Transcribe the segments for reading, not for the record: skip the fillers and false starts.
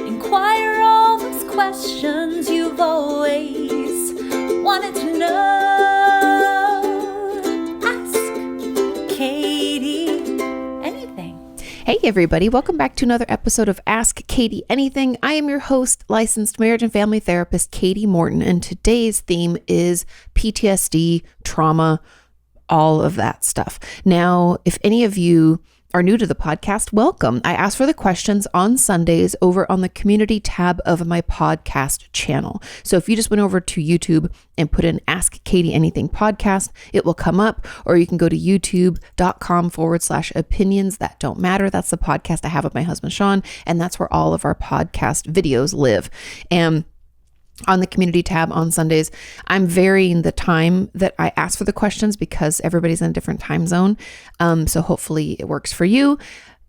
Inquire all those questions you've always wanted to know. Ask Kati anything. Hey everybody, welcome back to another episode of Ask Kati Anything. I am your host, licensed marriage and family therapist, Kati Morton, and today's theme is PTSD, trauma, all of that stuff. Now, if any of you are new to the podcast, welcome. I ask for the questions on Sundays over on the community tab of my podcast channel. So if you just went over to YouTube and put in Ask Kati Anything podcast, it will come up, or you can go to youtube.com/opinions that don't matter. That's the podcast I have with my husband, Sean, and that's where all of our podcast videos live. And on the community tab on Sundays, I'm varying the time that I ask for the questions because everybody's in a different time zone. So hopefully it works for you.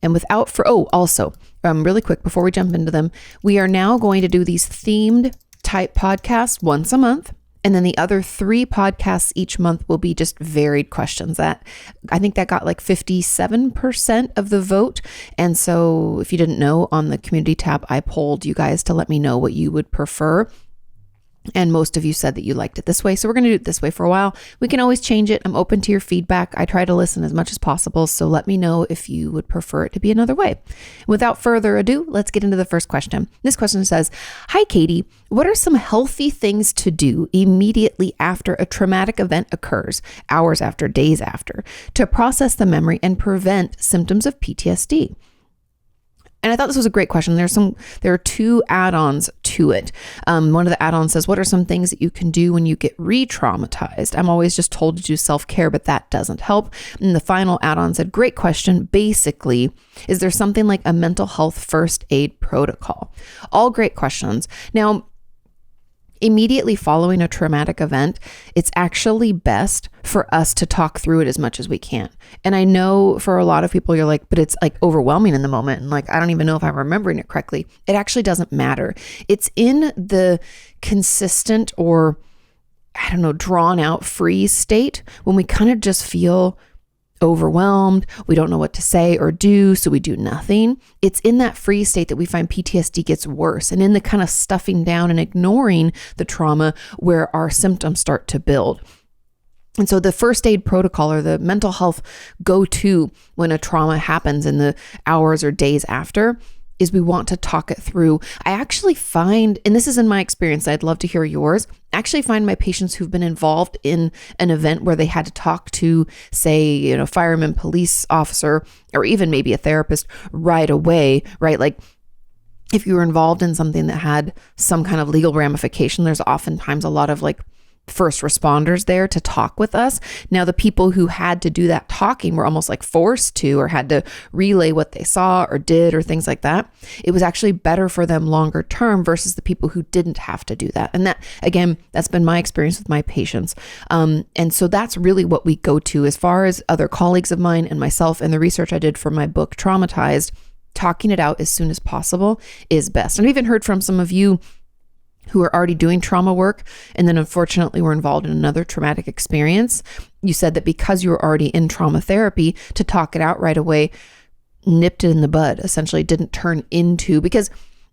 And really quick, before we jump into them, we are now going to do these themed type podcasts once a month. And then the other 3 podcasts each month will be just varied questions. I think that got like 57% of the vote. And so if you didn't know, on the community tab, I polled you guys to let me know what you would prefer. And most of you said that you liked it this way. So we're going to do it this way for a while. We can always change it. I'm open to your feedback. I try to listen as much as possible. So let me know if you would prefer it to be another way. Without further ado, let's get into the first question. This question says, "Hi, Kati. What are some healthy things to do immediately after a traumatic event occurs, hours after, days after, to process the memory and prevent symptoms of PTSD?" And I thought this was a great question. There are 2 add-ons to it. One of the add-ons says, what are some things that you can do when you get re-traumatized? I'm always just told to do self-care, but that doesn't help. And the final add-on said, great question. Basically, is there something like a mental health first aid protocol? All great questions. Now, immediately following a traumatic event, it's actually best for us to talk through it as much as we can. And I know for a lot of people, you're like, but it's like overwhelming in the moment. And like, I don't even know if I'm remembering it correctly. It actually doesn't matter. It's in the consistent or, drawn out freeze state when we kind of just feel overwhelmed. We don't know what to say or do, so we do nothing. It's in that freeze state that we find PTSD gets worse, and in the kind of stuffing down and ignoring the trauma where our symptoms start to build. And so the first aid protocol, or the mental health go-to when a trauma happens in the hours or days after, is we want to talk it through. I actually find, and this is in my experience, I'd love to hear yours, I actually find my patients who've been involved in an event where they had to talk to, say, fireman, police officer, or even maybe a therapist right away, right? Like if you were involved in something that had some kind of legal ramification, there's oftentimes a lot of like first responders there to talk with us. Now, the people who had to do that talking were almost like forced to, or had to relay what they saw or did or things like that. It was actually better for them longer term versus the people who didn't have to do that. And that, again, that's been my experience with my patients. And so that's really what we go to as far as other colleagues of mine and myself, and the research I did for my book, Traumatized. Talking it out as soon as possible is best. And I've even heard from some of you who are already doing trauma work, and then unfortunately were involved in another traumatic experience. You said that because you were already in trauma therapy, to talk it out right away nipped it in the bud, essentially didn't turn into, because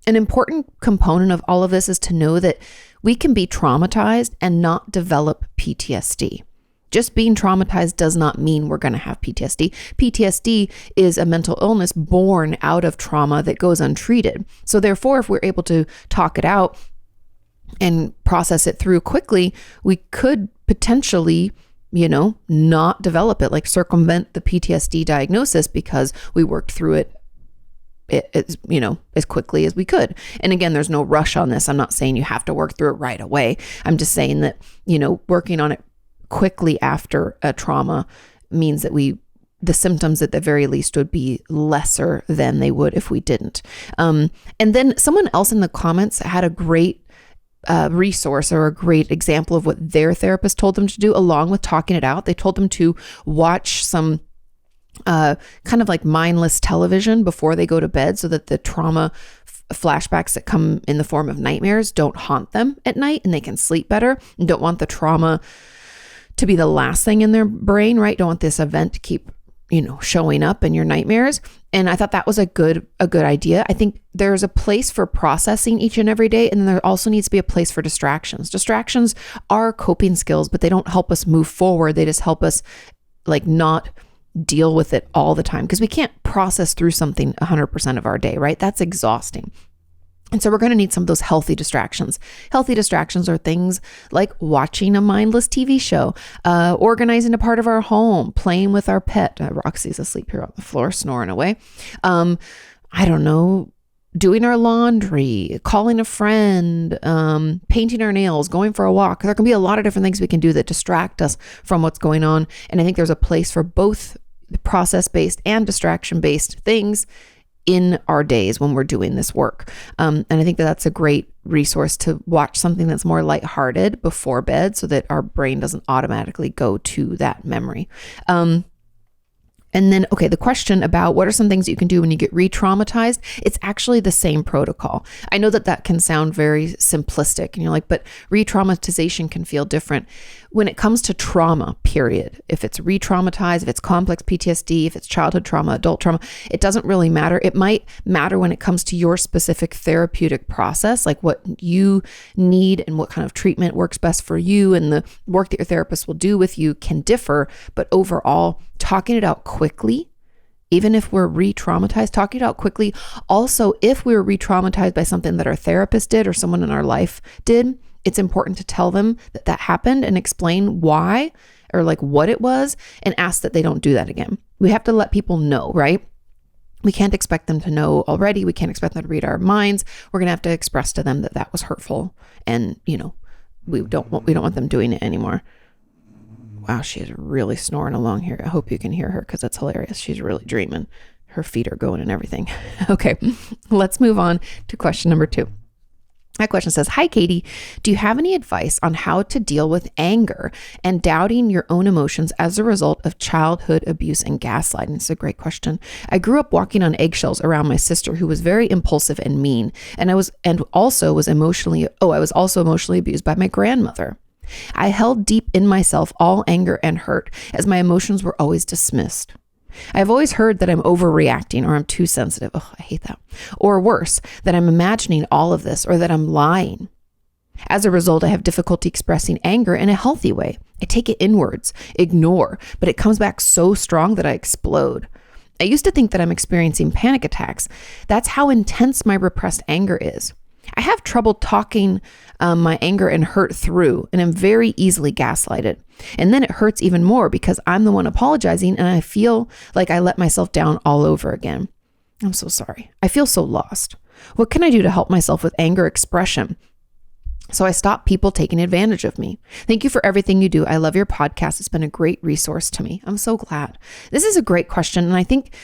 an important component of all of this is to know that we can be traumatized and not develop PTSD. Just being traumatized does not mean we're going to have PTSD. PTSD is a mental illness born out of trauma that goes untreated. So therefore, if we're able to talk it out and process it through quickly, we could potentially, not develop it, like circumvent the PTSD diagnosis because we worked through it as quickly as we could. And again, there's no rush on this. I'm not saying you have to work through it right away. I'm just saying that, working on it quickly after a trauma means that the symptoms at the very least would be lesser than they would if we didn't. And then someone else in the comments had a great resource or a great example of what their therapist told them to do along with talking it out. They told them to watch some kind of like mindless television before they go to bed so that the trauma flashbacks that come in the form of nightmares don't haunt them at night and they can sleep better, and don't want the trauma to be the last thing in their brain, right? Don't want this event to keep showing up in your nightmares. And I thought that was a good idea. I think there's a place for processing each and every day. And there also needs to be a place for distractions. Distractions are coping skills, but they don't help us move forward. They just help us not deal with it all the time, because we can't process through something 100% of our day, right? That's exhausting. And so we're going to need some of those healthy distractions. Healthy distractions are things like watching a mindless TV show, organizing a part of our home, playing with our pet. Roxy's asleep here on the floor, snoring away. I don't know, doing our laundry, calling a friend, painting our nails, going for a walk. There can be a lot of different things we can do that distract us from what's going on. And I think there's a place for both process-based and distraction-based things in our days when we're doing this work. And I think that's a great resource to watch something that's more lighthearted before bed so that our brain doesn't automatically go to that memory. And then, okay, the question about what are some things you can do when you get re-traumatized, it's actually the same protocol. I know that can sound very simplistic and you're like, but re-traumatization can feel different. When it comes to trauma, period, if it's re-traumatized, if it's complex PTSD, if it's childhood trauma, adult trauma, it doesn't really matter. It might matter when it comes to your specific therapeutic process, like what you need and what kind of treatment works best for you, and the work that your therapist will do with you can differ. But overall, talking it out quickly, even if we're re-traumatized, talking it out quickly. Also, if we were re-traumatized by something that our therapist did or someone in our life did, it's important to tell them that happened and explain why or what it was, and ask that they don't do that again. We have to let people know, right? We can't expect them to know already. We can't expect them to read our minds. We're going to have to express to them that was hurtful, and we don't want them doing it anymore. Wow, she is really snoring along here. I hope you can hear her because it's hilarious. She's really dreaming. Her feet are going and everything. Okay, let's move on to question number 2. That question says, "Hi, Kati. Do you have any advice on how to deal with anger and doubting your own emotions as a result of childhood abuse and gaslighting?" It's a great question. "I grew up walking on eggshells around my sister, who was very impulsive and mean, and I was also emotionally abused by my grandmother. I held deep in myself all anger and hurt, as my emotions were always dismissed. I've always heard that I'm overreacting, or I'm too sensitive." Oh, I hate that. "Or worse, that I'm imagining all of this, or that I'm lying. As a result, I have difficulty expressing anger in a healthy way. I take it inwards, ignore, but it comes back so strong that I explode. I used to think that I'm experiencing panic attacks. That's how intense my repressed anger is. I have trouble talking my anger and hurt through, and am very easily gaslighted. And then it hurts even more because I'm the one apologizing, and I feel like I let myself down all over again. I'm so sorry. I feel so lost. What can I do to help myself with anger expression so I stop people taking advantage of me? Thank you for everything you do. I love your podcast. It's been a great resource to me." I'm so glad. This is a great question, and I think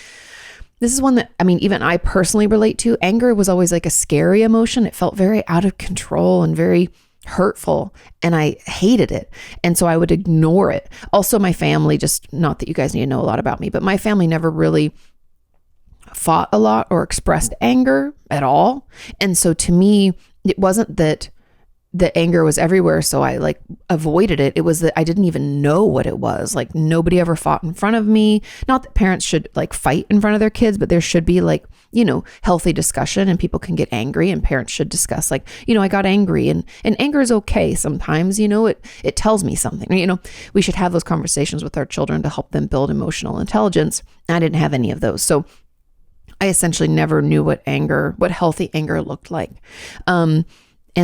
this is one that, even I personally relate to. Anger was always like a scary emotion. It felt very out of control and very hurtful, and I hated it. And so I would ignore it. Also, my family, just not that you guys need to know a lot about me, but my family never really fought a lot or expressed anger at all. And so to me, it wasn't that the anger was everywhere, so I avoided it. It was that I didn't even know what it was. Nobody ever fought in front of me. Not that parents should fight in front of their kids, but there should be healthy discussion, and people can get angry, and parents should discuss I got angry, and anger is okay sometimes. It tells me something. We should have those conversations with our children to help them build emotional intelligence. I didn't have any of those, so I essentially never knew what healthy anger looked like. And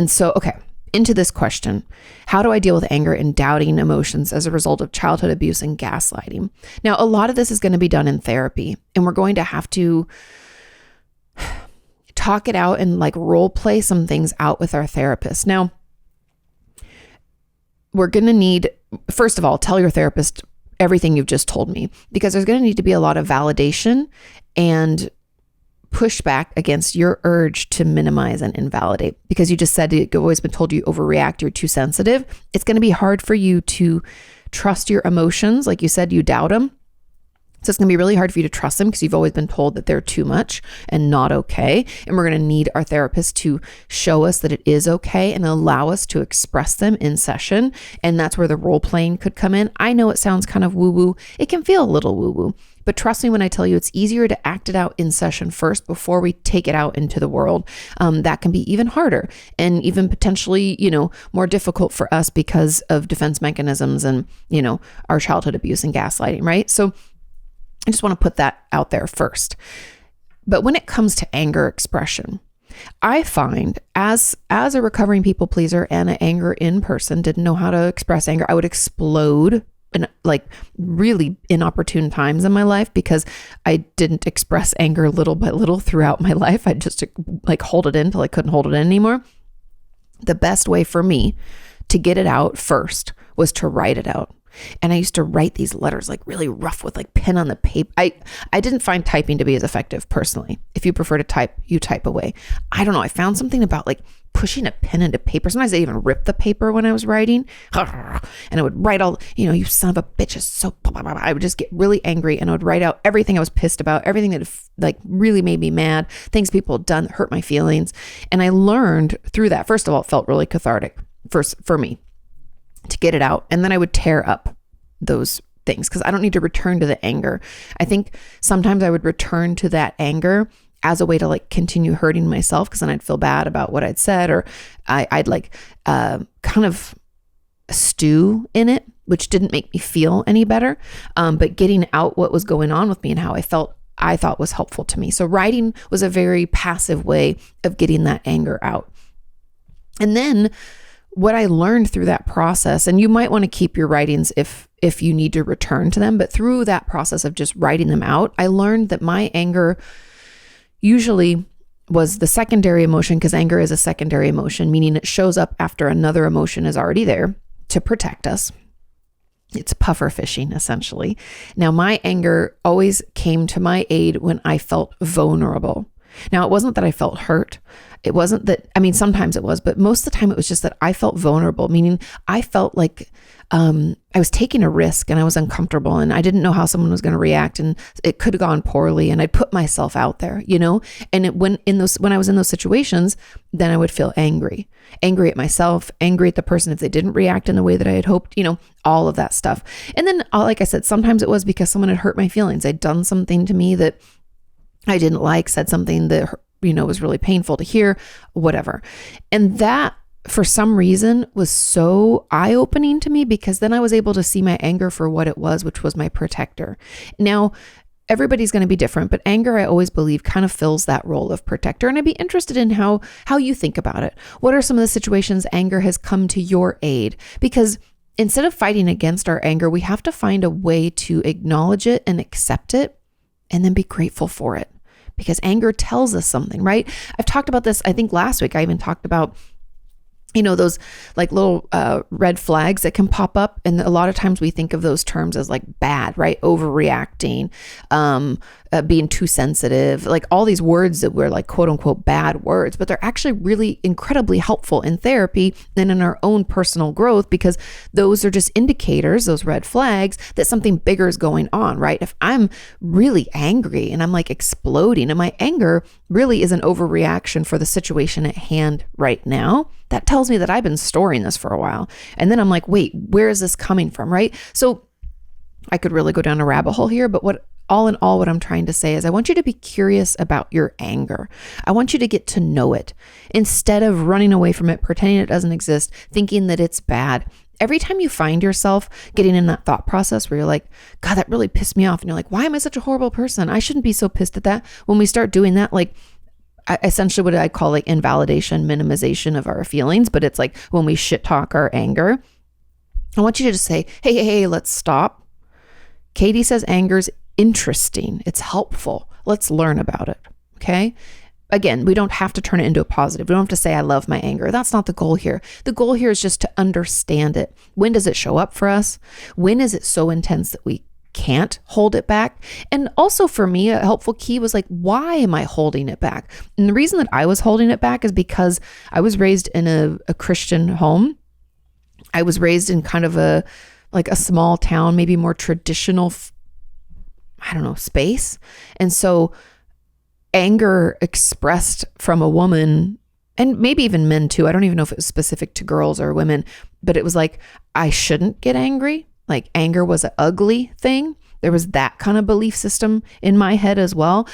so, okay. Into this question, how do I deal with anger and doubting emotions as a result of childhood abuse and gaslighting? Now, a lot of this is going to be done in therapy, and we're going to have to talk it out and role play some things out with our therapist. Now, we're going to need, first of all, tell your therapist everything you've just told me, because there's going to need to be a lot of validation and pushback against your urge to minimize and invalidate, because you just said you've always been told you overreact, you're too sensitive. It's going to be hard for you to trust your emotions. Like you said, you doubt them. So it's going to be really hard for you to trust them because you've always been told that they're too much and not okay. And we're going to need our therapist to show us that it is okay and allow us to express them in session. And that's where the role playing could come in. I know it sounds kind of woo-woo. It can feel a little woo-woo, But trust me when I tell you, it's easier to act it out in session first before we take it out into the world. That can be even harder and even potentially, more difficult for us because of defense mechanisms and, our childhood abuse and gaslighting, right? So I just want to put that out there first. But when it comes to anger expression, I find as a recovering people pleaser and an anger in person, didn't know how to express anger, I would explode in like really inopportune times in my life because I didn't express anger little by little throughout my life. I'd just like hold it in till I couldn't hold it in anymore. The best way for me to get it out first was to write it out. And I used to write these letters like really rough with like pen on the paper. I didn't find typing to be as effective personally. If you prefer to type, you type away. I don't know. I found something about like pushing a pen into paper. Sometimes I even ripped the paper when I was writing. And I would write all, you son of a bitch is so blah, blah, blah. I would just get really angry and I would write out everything I was pissed about, everything that like really made me mad, things people had done that hurt my feelings. And I learned through that, first of all, it felt really cathartic for me to get it out. And then I would tear up those things because I don't need to return to the anger. I think sometimes I would return to that anger as a way to like continue hurting myself because then I'd feel bad about what I'd said, or I'd like kind of stew in it, which didn't make me feel any better. But getting out what was going on with me and how I felt, I thought was helpful to me. So writing was a very passive way of getting that anger out. And then what I learned through that process, and you might want to keep your writings if you need to return to them, but through that process of just writing them out, I learned that my anger usually was the secondary emotion, because anger is a secondary emotion, meaning it shows up after another emotion is already there to protect us. It's puffer fishing, essentially. Now, my anger always came to my aid when I felt vulnerable. Now, it wasn't that I felt hurt. It wasn't that, sometimes it was, but most of the time it was just that I felt vulnerable, meaning I felt like I was taking a risk and I was uncomfortable and I didn't know how someone was going to react and it could have gone poorly and I'd put myself out there, and when I was in those situations, then I would feel angry at myself, angry at the person if they didn't react in the way that I had hoped, all of that stuff. And then, like I said, sometimes it was because someone had hurt my feelings. They'd done something to me that I didn't like, said something that, was really painful to hear, whatever. And that, for some reason, was so eye-opening to me because then I was able to see my anger for what it was, which was my protector. Now, everybody's going to be different, but anger, I always believe, kind of fills that role of protector. And I'd be interested in how you think about it. What are some of the situations anger has come to your aid? Because instead of fighting against our anger, we have to find a way to acknowledge it and accept it and then be grateful for it. Because anger tells us something, right? I've talked about this, I think last week I even talked about, those like little red flags that can pop up. And a lot of times we think of those terms as like bad, right? Overreacting, being too sensitive, like all these words that were like quote unquote bad words, but they're actually really incredibly helpful in therapy and in our own personal growth because those are just indicators, those red flags, that something bigger is going on, right? If I'm really angry and I'm like exploding and my anger really is an overreaction for the situation at hand right now, that tells me that I've been storing this for a while. And then I'm like, wait, where is this coming from, right? So I could really go down a rabbit hole here, but what I'm trying to say is I want you to be curious about your anger. I want you to get to know it instead of running away from it, pretending it doesn't exist, thinking that it's bad. Every time you find yourself getting in that thought process where you're like, God, that really pissed me off. And you're like, why am I such a horrible person? I shouldn't be so pissed at that. When we start doing that, like essentially what I call like invalidation, minimization of our feelings, but it's like when we shit talk our anger, I want you to just say, hey, let's stop. Katie says anger's interesting. It's helpful. Let's learn about it. Okay. Again, we don't have to turn it into a positive. We don't have to say, I love my anger. That's not the goal here. The goal here is just to understand it. When does it show up for us? When is it so intense that we can't hold it back? And also for me, a helpful key was like, why am I holding it back? And the reason that I was holding it back is because I was raised in a Christian home. I was raised in kind of a small town, maybe more traditional, space. And so anger expressed from a woman, and maybe even men too, I don't even know if it was specific to girls or women, but it was like, I shouldn't get angry. Like anger was an ugly thing. There was that kind of belief system in my head as well.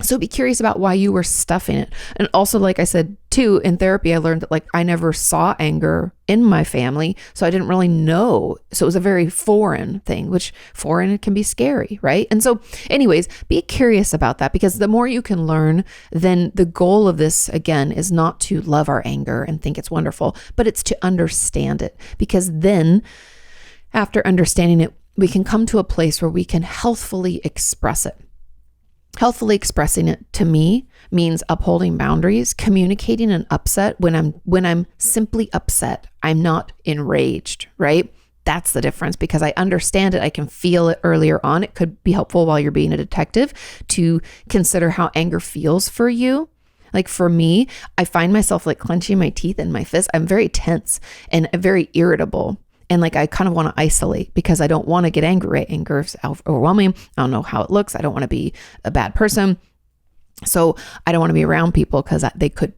So be curious about why you were stuffing it. And also, like I said, too, in therapy, I learned that like I never saw anger in my family. So I didn't really know. So it was a very foreign thing, which foreign can be scary, right? And so anyways, be curious about that, because the more you can learn, then the goal of this, again, is not to love our anger and think it's wonderful, but it's to understand it. Because then after understanding it, we can come to a place where we can healthfully express it. Healthfully expressing it to me means upholding boundaries, communicating an upset when I'm simply upset. I'm not enraged, right? That's the difference, because I understand it. I can feel it earlier on. It could be helpful while you're being a detective to consider how anger feels for you. Like for me, I find myself like clenching my teeth and my fists. I'm very tense and very irritable. And like, I kind of want to isolate because I don't want to get angry. Anger is overwhelming. I don't know how it looks. I don't want to be a bad person. So I don't want to be around people because they could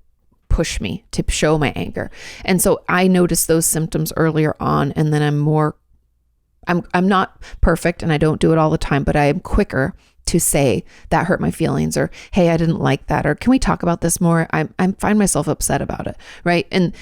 push me to show my anger. And so I noticed those symptoms earlier on. And then I'm not perfect and I don't do it all the time, but I am quicker to say that hurt my feelings, or, hey, I didn't like that, or can we talk about this more? I find myself upset about it, right? And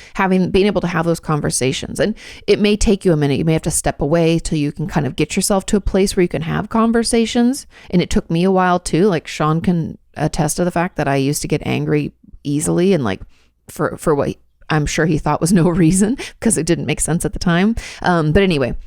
being able to have those conversations, and it may take you a minute. You may have to step away till you can kind of get yourself to a place where you can have conversations. And it took me a while too. Like Sean can attest to the fact that I used to get angry easily, and like for what I'm sure he thought was no reason, because it didn't make sense at the time. But anyway,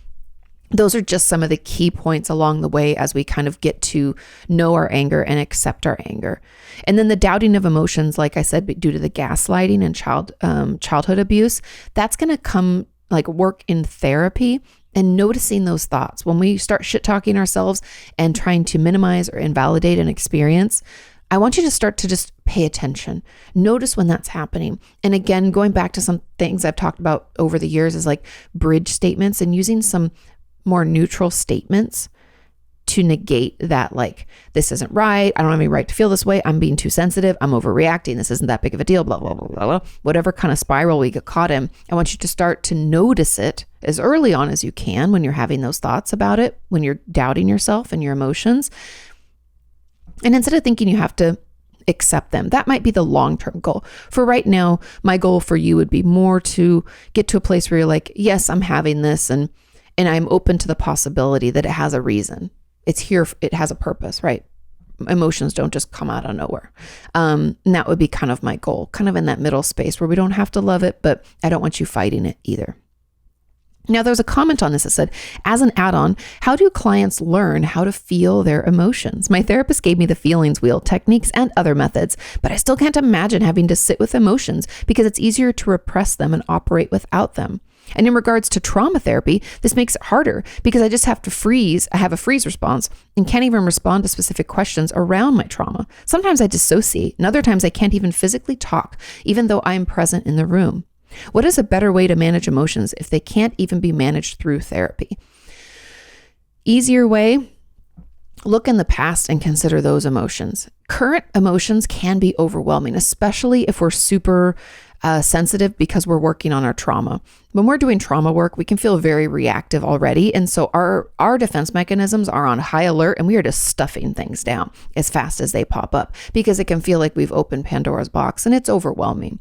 those are just some of the key points along the way as we kind of get to know our anger and accept our anger. And then the doubting of emotions, like I said, due to the gaslighting and childhood abuse, that's going to come like work in therapy and noticing those thoughts. When we start shit talking ourselves and trying to minimize or invalidate an experience, I want you to start to just pay attention. Notice when that's happening. And again, going back to some things I've talked about over the years is like bridge statements and using some more neutral statements to negate that, like, this isn't right. I don't have any right to feel this way. I'm being too sensitive. I'm overreacting. This isn't that big of a deal, blah, blah, blah, blah, blah. Whatever kind of spiral we get caught in, I want you to start to notice it as early on as you can when you're having those thoughts about it, when you're doubting yourself and your emotions. And instead of thinking you have to accept them, that might be the long-term goal. For right now, my goal for you would be more to get to a place where you're like, yes, I'm having this, and I'm open to the possibility that it has a reason. It's here. It has a purpose, right? Emotions don't just come out of nowhere. And that would be kind of my goal, kind of in that middle space where we don't have to love it, but I don't want you fighting it either. Now, there's a comment on this that said, as an add-on, how do clients learn how to feel their emotions? My therapist gave me the feelings wheel techniques and other methods, but I still can't imagine having to sit with emotions because it's easier to repress them and operate without them. And in regards to trauma therapy, this makes it harder because I just have to freeze. I have a freeze response and can't even respond to specific questions around my trauma. Sometimes I dissociate, and other times I can't even physically talk, even though I am present in the room. What is a better way to manage emotions if they can't even be managed through therapy? Easier way, look in the past and consider those emotions. Current emotions can be overwhelming, especially if we're super sensitive because we're working on our trauma. When we're doing trauma work, we can feel very reactive already. And so our defense mechanisms are on high alert, and we are just stuffing things down as fast as they pop up because it can feel like we've opened Pandora's box and it's overwhelming.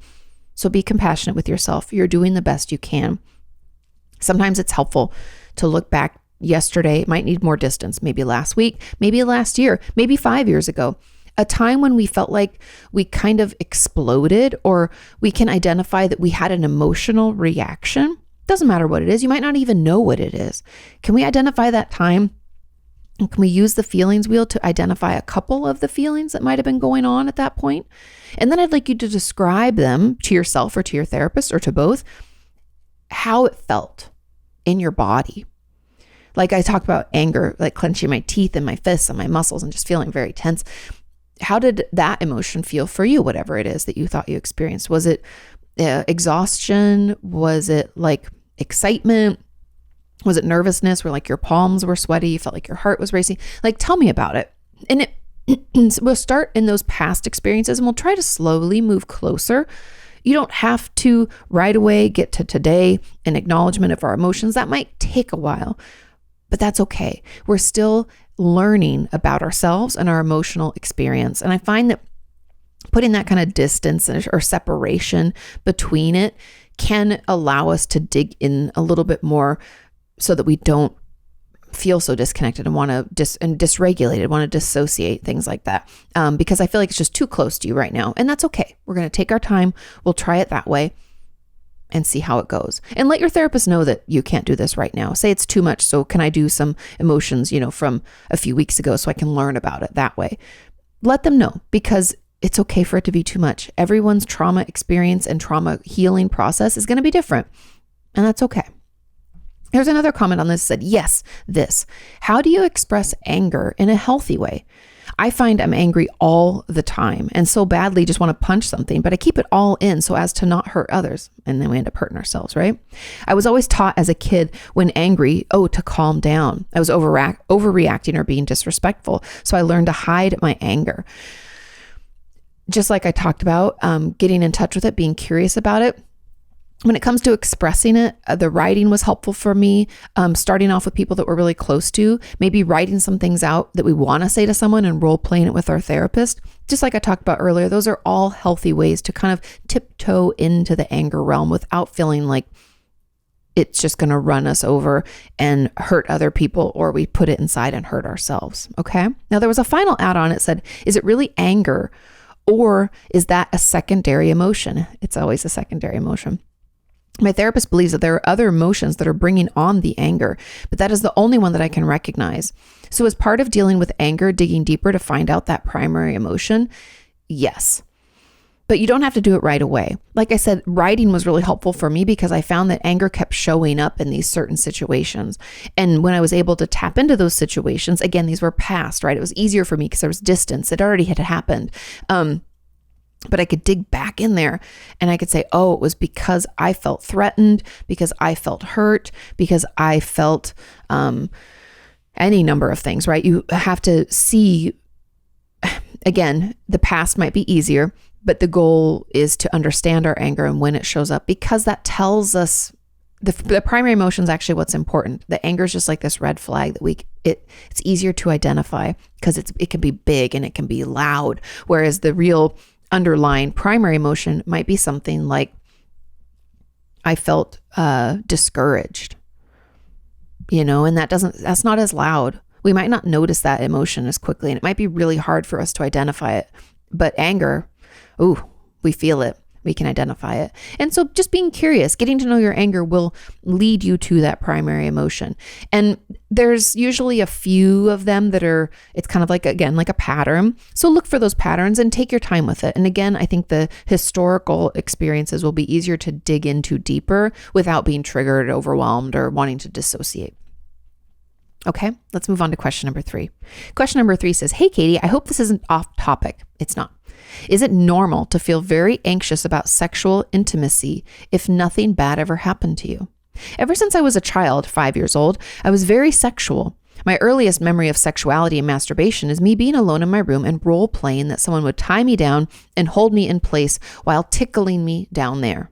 So be compassionate with yourself. You're doing the best you can. Sometimes it's helpful to look back yesterday. It might need more distance, maybe last week, maybe last year, maybe 5 years ago. A time when we felt like we kind of exploded, or we can identify that we had an emotional reaction. Doesn't matter what it is. You might not even know what it is. Can we identify that time? And can we use the feelings wheel to identify a couple of the feelings that might have been going on at that point? And then I'd like you to describe them to yourself or to your therapist or to both, how it felt in your body. Like I talked about anger, like clenching my teeth and my fists and my muscles and just feeling very tense. How did that emotion feel for you, whatever it is that you thought you experienced? Was it exhaustion? Was it like excitement? Was it nervousness where like your palms were sweaty? You felt like your heart was racing? Like, tell me about it. And we'll start in those past experiences and we'll try to slowly move closer. You don't have to right away get to today, an acknowledgement of our emotions. That might take a while. but that's okay. We're still learning about ourselves and our emotional experience. And I find that putting that kind of distance or separation between it can allow us to dig in a little bit more so that we don't feel so disconnected and want to dysregulated, want to dissociate, things like that. Because I feel like it's just too close to you right now. And that's okay. We're going to take our time. We'll try it that way and see how it goes. And let your therapist know that you can't do this right now. Say it's too much. So can I do some emotions, from a few weeks ago so I can learn about it that way? Let them know, because it's okay for it to be too much. Everyone's trauma experience and trauma healing process is going to be different. And that's okay. There's another comment on this that said, yes, this. How do you express anger in a healthy way? I find I'm angry all the time and so badly just want to punch something, but I keep it all in so as to not hurt others. And then we end up hurting ourselves, right? I was always taught as a kid when angry, to calm down. I was overreacting or being disrespectful. So I learned to hide my anger. Just like I talked about, getting in touch with it, being curious about it. When it comes to expressing it, the writing was helpful for me. Starting off with people that we're really close to, maybe writing some things out that we want to say to someone and role playing it with our therapist. Just like I talked about earlier, those are all healthy ways to kind of tiptoe into the anger realm without feeling like it's just going to run us over and hurt other people, or we put it inside and hurt ourselves. Okay. Now there was a final add-on. It said, is it really anger, or is that a secondary emotion? It's always a secondary emotion. My therapist believes that there are other emotions that are bringing on the anger, but that is the only one that I can recognize. So as part of dealing with anger, digging deeper to find out that primary emotion, yes. But you don't have to do it right away. Like I said, writing was really helpful for me because I found that anger kept showing up in these certain situations. And when I was able to tap into those situations, again, these were past, right? It was easier for me because there was distance. It already had happened. But I could dig back in there and I could say, it was because I felt threatened, because I felt hurt, because I felt any number of things, right? You have to see, again, the past might be easier, but the goal is to understand our anger and when it shows up, because that tells us the primary emotion is actually what's important. The anger is just like this red flag that it's easier to identify because it can be big and it can be loud, whereas the real underlying primary emotion might be something like, I felt discouraged, and that's not as loud. We might not notice that emotion as quickly, and it might be really hard for us to identify it. But anger, we feel it. We can identify it. And so just being curious, getting to know your anger will lead you to that primary emotion. And there's usually a few of them it's kind of like a pattern. So look for those patterns and take your time with it. And again, I think the historical experiences will be easier to dig into deeper without being triggered, overwhelmed, or wanting to dissociate. Okay, let's move on to question number 3. Question number 3 says, hey, Kati, I hope this isn't off topic. It's not. Is it normal to feel very anxious about sexual intimacy if nothing bad ever happened to you? Ever since I was a child, 5 years old, I was very sexual. My earliest memory of sexuality and masturbation is me being alone in my room and role playing that someone would tie me down and hold me in place while tickling me down there.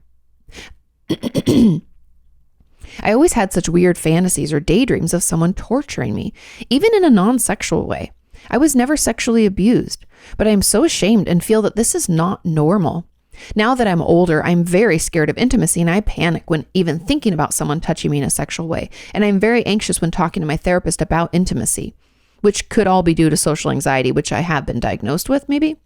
I always had such weird fantasies or daydreams of someone torturing me, even in a non-sexual way. I was never sexually abused, but I am so ashamed and feel that this is not normal. Now that I'm older, I'm very scared of intimacy and I panic when even thinking about someone touching me in a sexual way. And I'm very anxious when talking to my therapist about intimacy, which could all be due to social anxiety, which I have been diagnosed with maybe.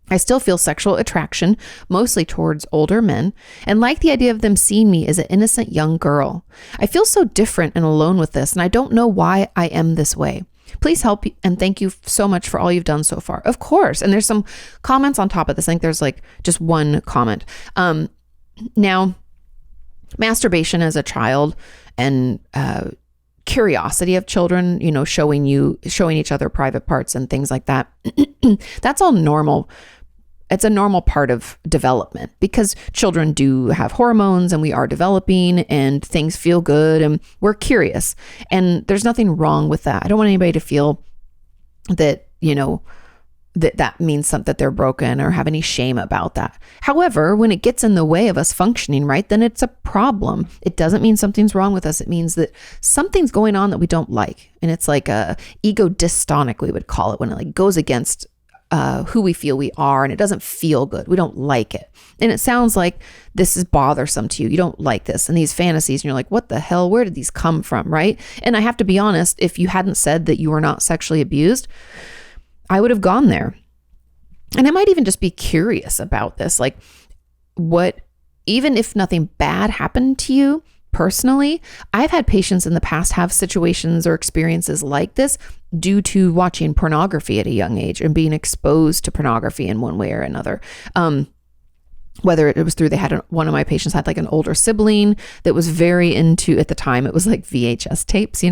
I still feel sexual attraction, mostly towards older men, and like the idea of them seeing me as an innocent young girl. I feel so different and alone with this, and I don't know why I am this way. Please help, and thank you so much for all you've done so far. Of course. And there's some comments on top of this. I think there's just one comment. Now, masturbation as a child and curiosity of children, showing each other private parts and things like that. That's all normal. It's a normal part of development because children do have hormones and we are developing and things feel good and we're curious. And there's nothing wrong with that. I don't want anybody to feel that, that means something, that they're broken or have any shame about that. However, when it gets in the way of us functioning right, then it's a problem. It doesn't mean something's wrong with us. It means that something's going on that we don't like. And it's like a ego dystonic, we would call it, when it like goes against who we feel we are, and it doesn't feel good. We don't like it. And it sounds like this is bothersome to you. You don't like this. And these fantasies, and you're like, what the hell? Where did these come from? Right? And I have to be honest, if you hadn't said that you were not sexually abused, I would have gone there. And I might even just be curious about this. Like, what, even if nothing bad happened to you personally, I've had patients in the past have situations or experiences like this due to watching pornography at a young age and being exposed to pornography in one way or another. Whether it was through, one of my patients had like an older sibling that was very into, at the time, it was like VHS tapes,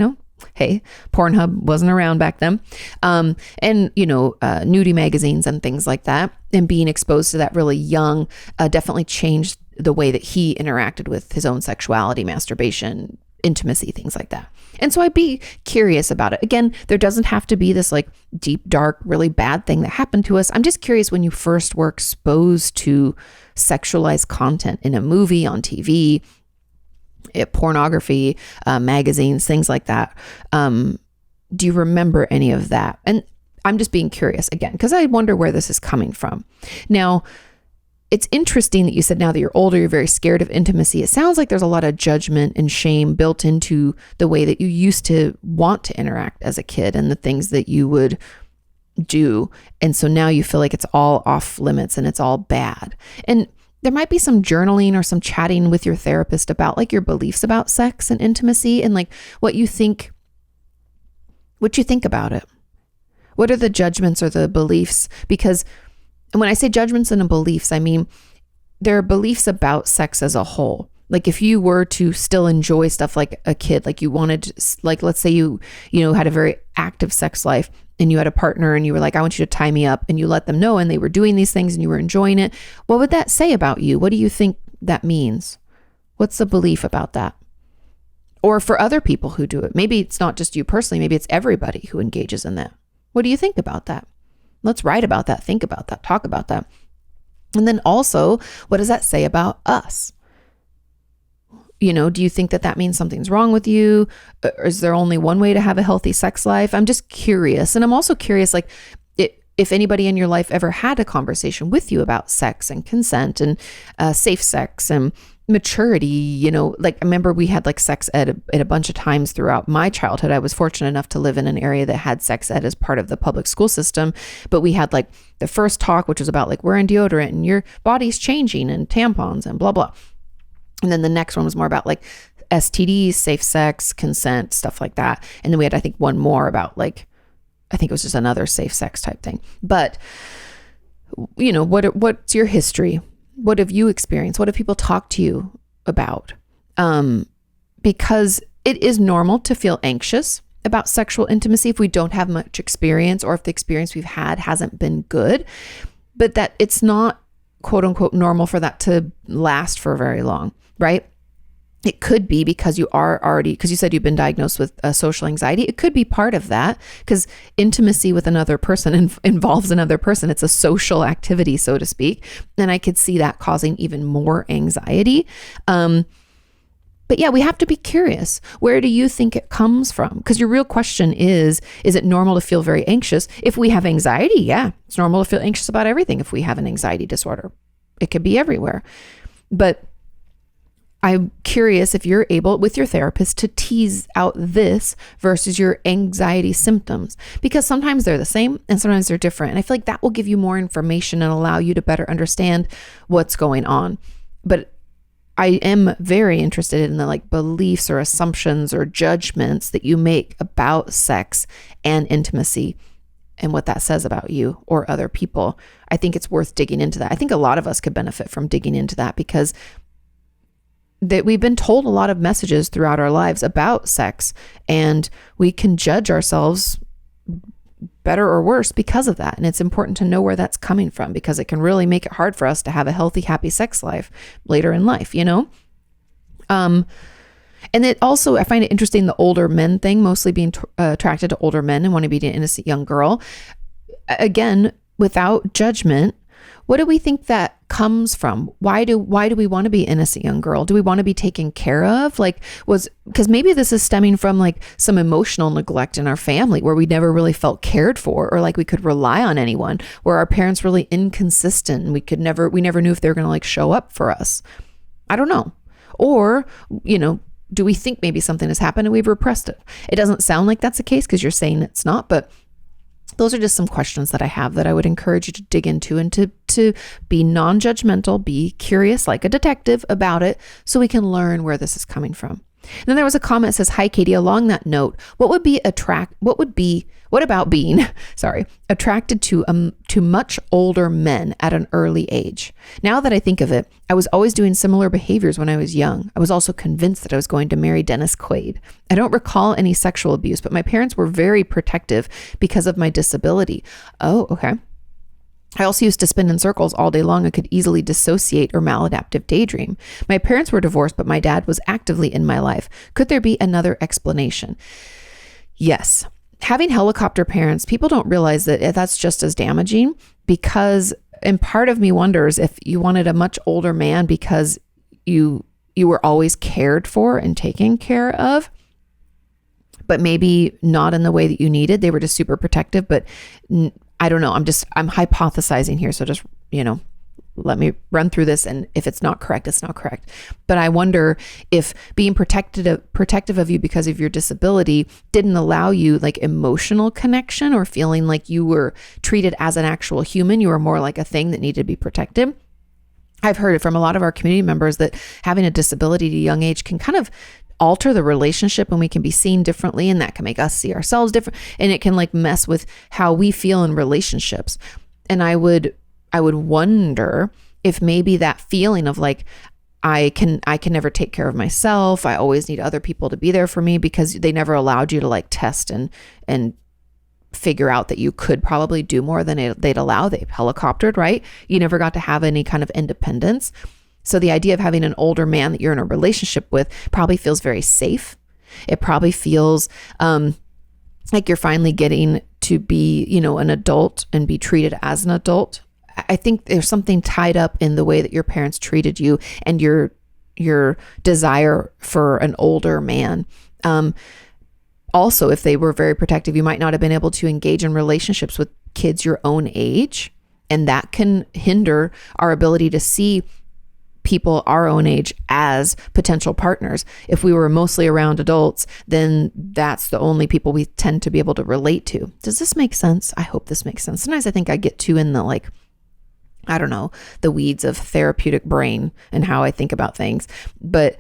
Hey, Pornhub wasn't around back then. And, nudie magazines and things like that. And being exposed to that really young definitely changed the way that he interacted with his own sexuality, masturbation, intimacy, things like that. And so I'd be curious about it. Again, there doesn't have to be this like deep, dark, really bad thing that happened to us. I'm just curious, when you first were exposed to sexualized content in a movie, on TV, pornography, magazines, things like that. Do you remember any of that? And I'm just being curious again, because I wonder where this is coming from. Now, it's interesting that you said now that you're older, you're very scared of intimacy. It sounds like there's a lot of judgment and shame built into the way that you used to want to interact as a kid and the things that you would do. And so now you feel like it's all off limits and it's all bad. And there might be some journaling or some chatting with your therapist about like your beliefs about sex and intimacy and like what you think about it. What are the judgments or the beliefs? Because when I say judgments and beliefs, I mean, there are beliefs about sex as a whole. Like if you were to still enjoy stuff like a kid, like you wanted to, like, let's say you had a very active sex life and you had a partner and you were like, I want you to tie me up, and you let them know and they were doing these things and you were enjoying it. What would that say about you? What do you think that means? What's the belief about that? Or for other people who do it, maybe it's not just you personally, maybe it's everybody who engages in that. What do you think about that? Let's write about that, think about that, talk about that. And then also, what does that say about us? Do you think that means something's wrong with you? Or is there only one way to have a healthy sex life? I'm just curious. And I'm also curious, like, if anybody in your life ever had a conversation with you about sex and consent and safe sex and maturity, like I remember we had like sex ed a bunch of times throughout my childhood. I was fortunate enough to live in an area that had sex ed as part of the public school system, but we had like the first talk, which was about like wearing deodorant and your body's changing and tampons and blah, blah. And then the next one was more about like STDs, safe sex, consent, stuff like that. And then we had, I think, one more about like, I think it was just another safe sex type thing. But, what's your history? What have you experienced? What have people talked to you about? Because it is normal to feel anxious about sexual intimacy if we don't have much experience or if the experience we've had hasn't been good, but that it's not quote unquote normal for that to last for very long, right? It could be because because you said you've been diagnosed with social anxiety. It could be part of that because intimacy with another person involves another person. It's a social activity, so to speak. And I could see that causing even more anxiety. But yeah, we have to be curious. Where do you think it comes from? Because your real question is it normal to feel very anxious? If we have anxiety, yeah, it's normal to feel anxious about everything if we have an anxiety disorder. It could be everywhere. But I'm curious if you're able with your therapist to tease out this versus your anxiety symptoms, because sometimes they're the same and sometimes they're different. And I feel like that will give you more information and allow you to better understand what's going on. But I am very interested in the like beliefs or assumptions or judgments that you make about sex and intimacy and what that says about you or other people. I think it's worth digging into that. I think a lot of us could benefit from digging into that because that we've been told a lot of messages throughout our lives about sex, and we can judge ourselves better or worse because of that. And it's important to know where that's coming from because it can really make it hard for us to have a healthy, happy sex life later in life, And it also, I find it interesting, the older men thing, mostly being attracted to older men and wanting to be an innocent young girl. Again, without judgment, what do we think that comes from? Why do we want to be innocent young girl? Do we want to be taken care of? Because maybe this is stemming from like some emotional neglect in our family where we never really felt cared for, or like we could rely on anyone, where our parents really inconsistent and we never knew if they were going to like show up for us. I don't know. Or, do we think maybe something has happened and we've repressed it? It doesn't sound like that's the case because you're saying it's not, but those are just some questions that I have that I would encourage you to dig into and to be non-judgmental, be curious like a detective about it so we can learn where this is coming from. And then there was a comment that says, "Hi Katie, along that note, what about being attracted to much older men at an early age? Now that I think of it, I was always doing similar behaviors when I was young. I was also convinced that I was going to marry Dennis Quaid. I don't recall any sexual abuse, but my parents were very protective because of my disability." Oh, okay. "I also used to spin in circles all day long and could easily dissociate or maladaptive daydream. My parents were divorced, but my dad was actively in my life. Could there be another explanation?" Yes. Having helicopter parents, people don't realize that that's just as damaging, because, and part of me wonders if you wanted a much older man because you were always cared for and taken care of, but maybe not in the way that you needed. They were just super protective, but I don't know. I'm hypothesizing here. So just, let me run through this. And if it's not correct, it's not correct. But I wonder if being protective of you because of your disability didn't allow you like emotional connection, or feeling like you were treated as an actual human. You were more like a thing that needed to be protected. I've heard it from a lot of our community members that having a disability at a young age can kind of alter the relationship, and we can be seen differently, and that can make us see ourselves different, and it can like mess with how we feel in relationships. And I would wonder if maybe that feeling of like, I can never take care of myself, I always need other people to be there for me, because they never allowed you to like test and figure out that you could probably do more than they'd allow. They helicoptered, right? You never got to have any kind of independence. So the idea of having an older man that you're in a relationship with probably feels very safe. It probably feels like you're finally getting to be, an adult and be treated as an adult. I think there's something tied up in the way that your parents treated you and your desire for an older man. Also, if they were very protective, you might not have been able to engage in relationships with kids your own age, and that can hinder our ability to see people our own age as potential partners. If we were mostly around adults, then that's the only people we tend to be able to relate to. Does this make sense? I hope this makes sense. Sometimes I think I get too in the the weeds of therapeutic brain and how I think about things. But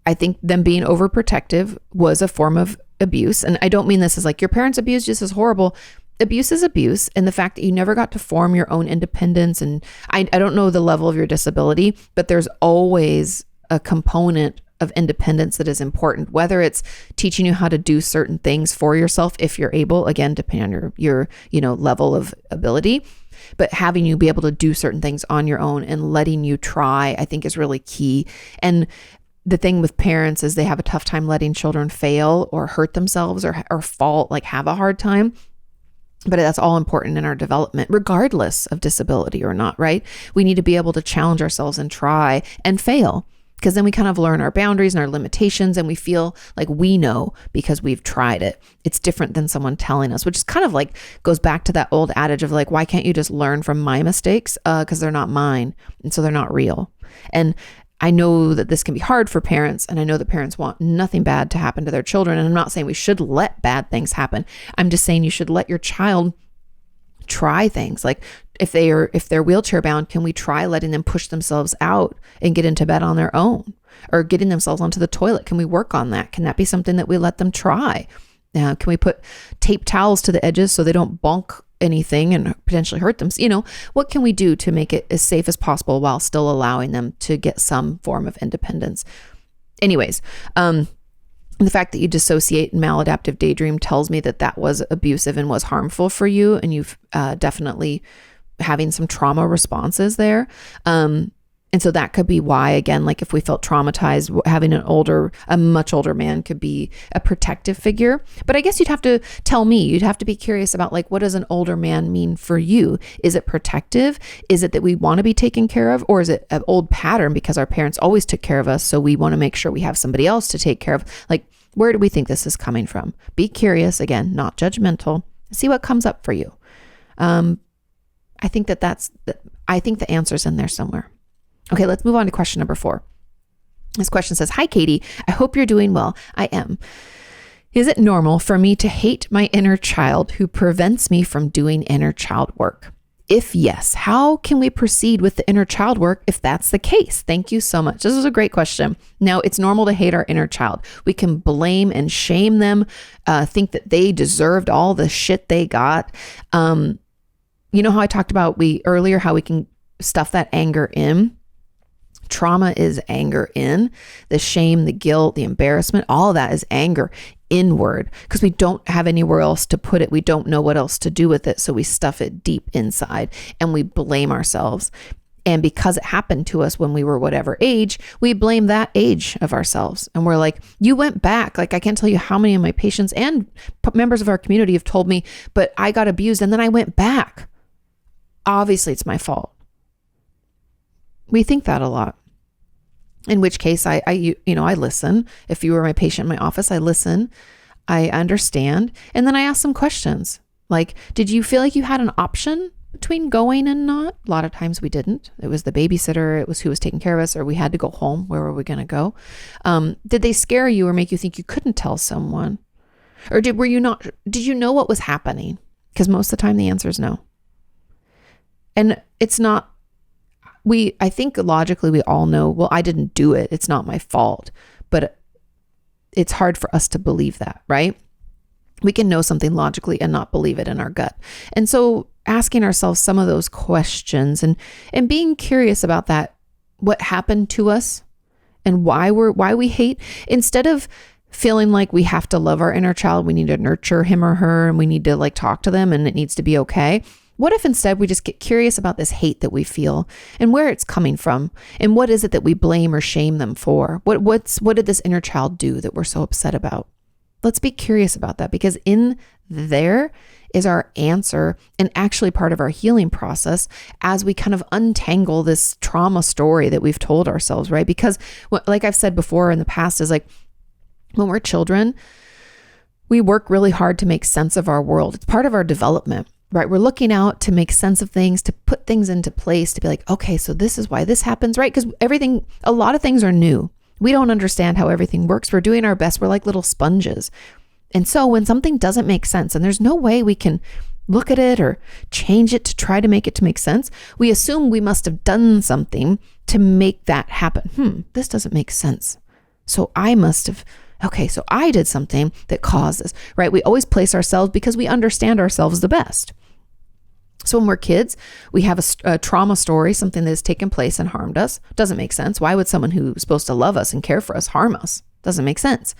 I think them being overprotective was a form of abuse. And I don't mean this as like your parents abused just as horrible. Abuse is abuse. And the fact that you never got to form your own independence, and I don't know the level of your disability, but there's always a component of independence that is important, whether it's teaching you how to do certain things for yourself if you're able, again, depending on your level of ability, but having you be able to do certain things on your own and letting you try, I think is really key. And the thing with parents is they have a tough time letting children fail or hurt themselves or fall, like have a hard time. But that's all important in our development, regardless of disability or not, right? We need to be able to challenge ourselves and try and fail, because then we kind of learn our boundaries and our limitations, and we feel like we know because we've tried it. It's different than someone telling us, which is kind of like goes back to that old adage of like, why can't you just learn from my mistakes? Because they're not mine, and so they're not real. And I know that this can be hard for parents, and I know that parents want nothing bad to happen to their children. And I'm not saying we should let bad things happen. I'm just saying you should let your child try things. Like if they're wheelchair bound, can we try letting them push themselves out and get into bed on their own, or getting themselves onto the toilet? Can we work on that? Can that be something that we let them try? Can we put tape towels to the edges so they don't bonk anything and potentially hurt them? What can we do to make it as safe as possible while still allowing them to get some form of independence? Anyways, the fact that you dissociate and maladaptive daydream tells me that was abusive and was harmful for you, and you've definitely having some trauma responses there. And so that could be why, again, like if we felt traumatized, having a much older man could be a protective figure. But I guess you'd have to tell me, you'd have to be curious about like, what does an older man mean for you? Is it protective? Is it that we want to be taken care of? Or is it an old pattern because our parents always took care of us, so we want to make sure we have somebody else to take care of? Like, where do we think this is coming from? Be curious, again, not judgmental. See what comes up for you. I think I think the answer's in there somewhere. Okay, let's move on to question number 4. This question says, "Hi, Kati. I hope you're doing well. I am. Is it normal for me to hate my inner child who prevents me from doing inner child work? If yes, how can we proceed with the inner child work if that's the case? Thank you so much." This is a great question. Now, it's normal to hate our inner child. We can blame and shame them, think that they deserved all the shit they got. You know how I talked about earlier how we can stuff that anger in? Trauma is anger in. The shame, the guilt, the embarrassment, all of that is anger inward because we don't have anywhere else to put it. We don't know what else to do with it. So we stuff it deep inside and we blame ourselves. And because it happened to us when we were whatever age, we blame that age of ourselves. And we're like, you went back. Like, I can't tell you how many of my patients and members of our community have told me, but I got abused and then I went back. Obviously, it's my fault. We think that a lot. In which case, I listen. If you were my patient in my office, I listen, I understand, and then I ask some questions. Like, did you feel like you had an option between going and not? A lot of times we didn't. It was the babysitter, it was who was taking care of us, or we had to go home. Where were we going to go? Did they scare you or make you think you couldn't tell someone? Or did you know what was happening? Because most of the time the answer is no. And it's not. I think logically we all know, well, I didn't do it. It's not my fault. But it's hard for us to believe that, right? We can know something logically and not believe it in our gut. And so asking ourselves some of those questions and being curious about that, what happened to us and why we hate, instead of feeling like we have to love our inner child, we need to nurture him or her, and we need to like talk to them and it needs to be okay. What if instead we just get curious about this hate that we feel and where it's coming from and what is it that we blame or shame them for? What did this inner child do that we're so upset about? Let's be curious about that, because in there is our answer and actually part of our healing process as we kind of untangle this trauma story that we've told ourselves, right? Because like I've said before in the past is like when we're children, we work really hard to make sense of our world. It's part of our development. Right? We're looking out to make sense of things, to put things into place, to be like, okay, so this is why this happens, right? Because a lot of things are new. We don't understand how everything works. We're doing our best. We're like little sponges. And so when something doesn't make sense and there's no way we can look at it or change it to try to make it to make sense, we assume we must have done something to make that happen. This doesn't make sense. So I must have. Okay, so I did something that caused this, right? We always place ourselves because we understand ourselves the best. So when we're kids, we have a trauma story, something that has taken place and harmed us. Doesn't make sense. Why would someone who's supposed to love us and care for us harm us? Doesn't make sense.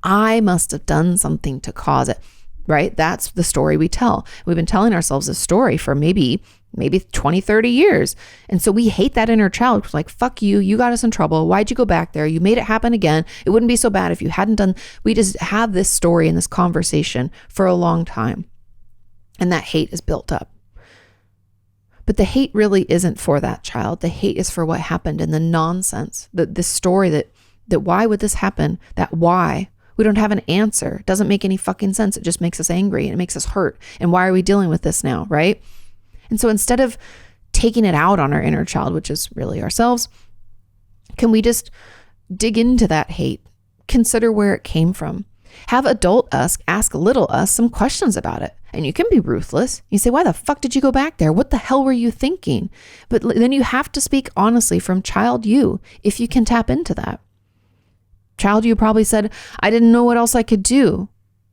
I must have done something to cause it, right? That's the story we tell. We've been telling ourselves a story for maybe 20, 30 years. And so we hate that inner child. We're like, fuck you. You got us in trouble. Why'd you go back there? You made it happen again. It wouldn't be so bad if you hadn't done. We just have this story and this conversation for a long time. And that hate is built up. But the hate really isn't for that child. The hate is for what happened and the nonsense, the story that why would this happen? That why. We don't have an answer. It doesn't make any fucking sense. It just makes us angry and it makes us hurt. And why are we dealing with this now, right? And so instead of taking it out on our inner child, which is really ourselves, can we just dig into that hate? Consider where it came from. Have adult us ask little us some questions about it. And you can be ruthless. You say, why the fuck did you go back there? What the hell were you thinking? But then you have to speak honestly from child you, if you can tap into that. Child you probably said, I didn't know what else I could do.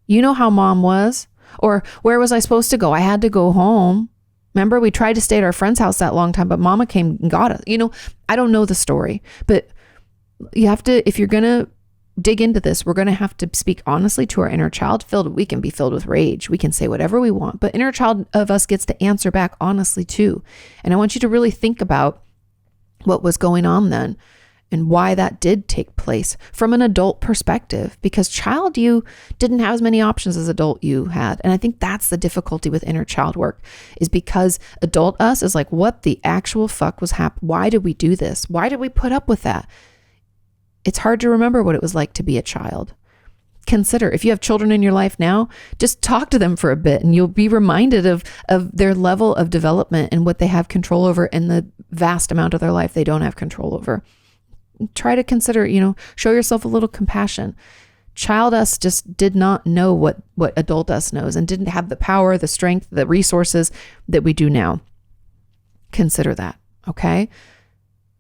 You know how mom was. Or where was I supposed to go? I had to go home. Remember, we tried to stay at our friend's house that long time, but mama came and got us. I don't know the story, but you have to, if you're going to dig into this, we're going to have to speak honestly to our inner child. We can be filled with rage. We can say whatever we want, but inner child of us gets to answer back honestly too. And I want you to really think about what was going on then and why that did take place from an adult perspective, because child you didn't have as many options as adult you had. And I think that's the difficulty with inner child work, is because adult us is like, what the actual fuck was happening? Why did we do this? Why did we put up with that? It's hard to remember what it was like to be a child. Consider, if you have children in your life now, just talk to them for a bit and you'll be reminded of their level of development and what they have control over and the vast amount of their life they don't have control over. Try to consider, show yourself a little compassion. Child us just did not know what adult us knows and didn't have the power, the strength, the resources that we do now. Consider that, okay?